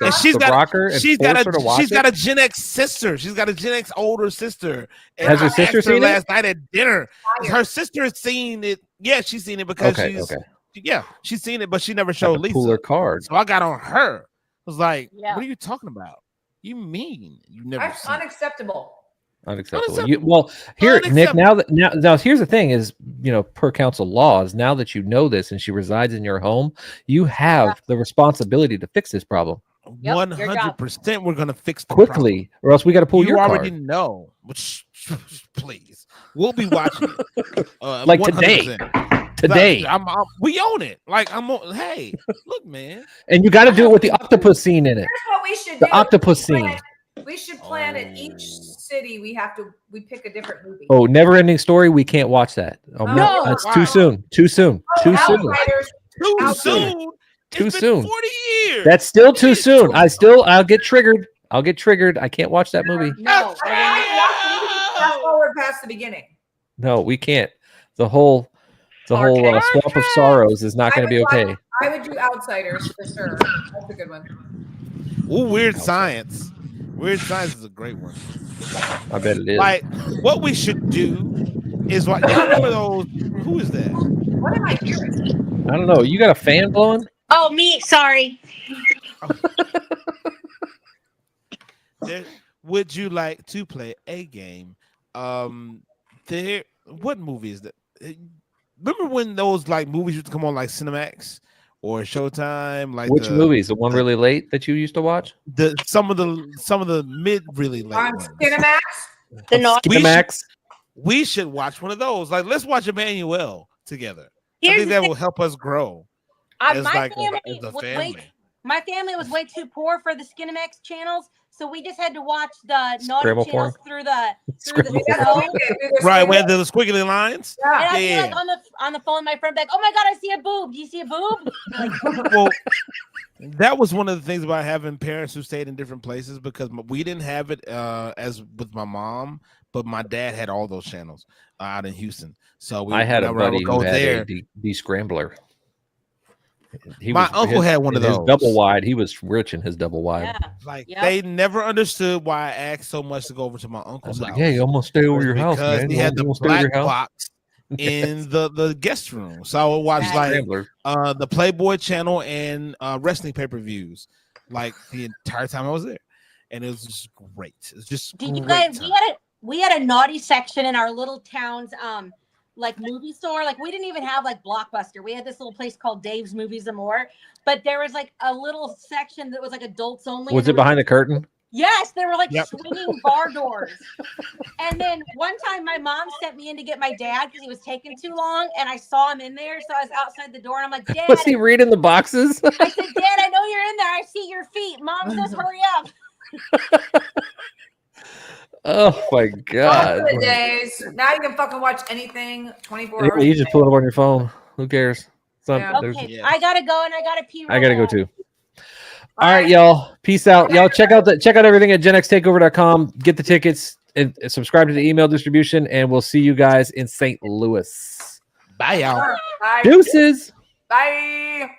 and she's got a Gen X sister. She's got a Gen X older sister. And has her sister seen it last night at dinner? Her sister has seen it. Yeah, she's seen it because she's seen it, but she never showed Lisa. Pull her card. So I got on her. I was like, what are you talking about? You mean you never? That's unacceptable. Well, here, Nick. Now, here's the thing: is per council laws, now that you know this and she resides in your home, you have the responsibility to fix this problem. 100%. We're gonna fix the quickly, or else we got to pull your card. You already know. Please, we'll be watching it. Like 100%. Today, we own it. Like hey, look, man. And you got to do it with the octopus scene in it. Here's what we should do. The octopus scene. We should plan at each city. We pick a different movie. Oh, Never Ending Story. We can't watch that. No, that's too soon. Too soon. Too soon. Too soon. 40 years. That's still too soon. I'll get triggered. I can't watch that movie. No. Fast forward past the beginning. No, we can't. The whole Swamp of Sorrows is not going to be okay. I would do Outsiders for sure. That's a good one. Ooh, Weird Science. Weird Science is a great one. I bet it is. Like, what we should do is what y'all remember those? Who is that? What am I hearing? I don't know. You got a fan blowing? Oh, me. Sorry. Would you like to play a game? What movie is that? Remember when those like movies used to come on like Cinemax or Showtime? Like which movies? The one really late that you used to watch? Some of the mid really late ones. Cinemax. Cinemax. We should watch one of those. Like, let's watch Emmanuel together. I think that will help us grow. My family was way too poor for the Skinemax channels, so we just had to watch the naughty channels through the right where the squiggly lines. Yeah. And I'd be like on the phone, my friend like, "Oh my god, I see a boob. Do you see a boob?" Well, that was one of the things about having parents who stayed in different places because we didn't have it as with my mom, but my dad had all those channels out in Houston. So I had a buddy who had a de-scrambler. My uncle had one of those. Double wide. He was rich in his double wide. Yeah. They never understood why I asked so much to go over to my uncle's house. Yeah, you almost stay over your house, man. Because he had the black box in the guest room. So I would watch the Playboy channel and wrestling pay-per-views like the entire time I was there. And it was just great. It's just you guys we had a naughty section in our little town's like movie store. Like we didn't even have like Blockbuster. We had this little place called Dave's Movies and More, but there was like a little section that was like adults only. Was it behind the curtain? Yes, they were like swinging bar doors. And then one time my mom sent me in to get my dad because he was taking too long, and I saw him in there. So I was outside the door and I'm like, Dad. Was he reading the boxes? I said, Dad, I know you're in there. I see your feet. Mom says, hurry up. Oh my god! The days. Now you can fucking watch anything 24 hours. You just pull it up on your phone. Who cares? Okay, I gotta go and I gotta pee. I gotta go too. All right, y'all. Peace out. Y'all check out everything at GenXTakeover.com. Get the tickets and subscribe to the email distribution, and we'll see you guys in St. Louis. Bye, y'all. Bye. Deuces. Bye.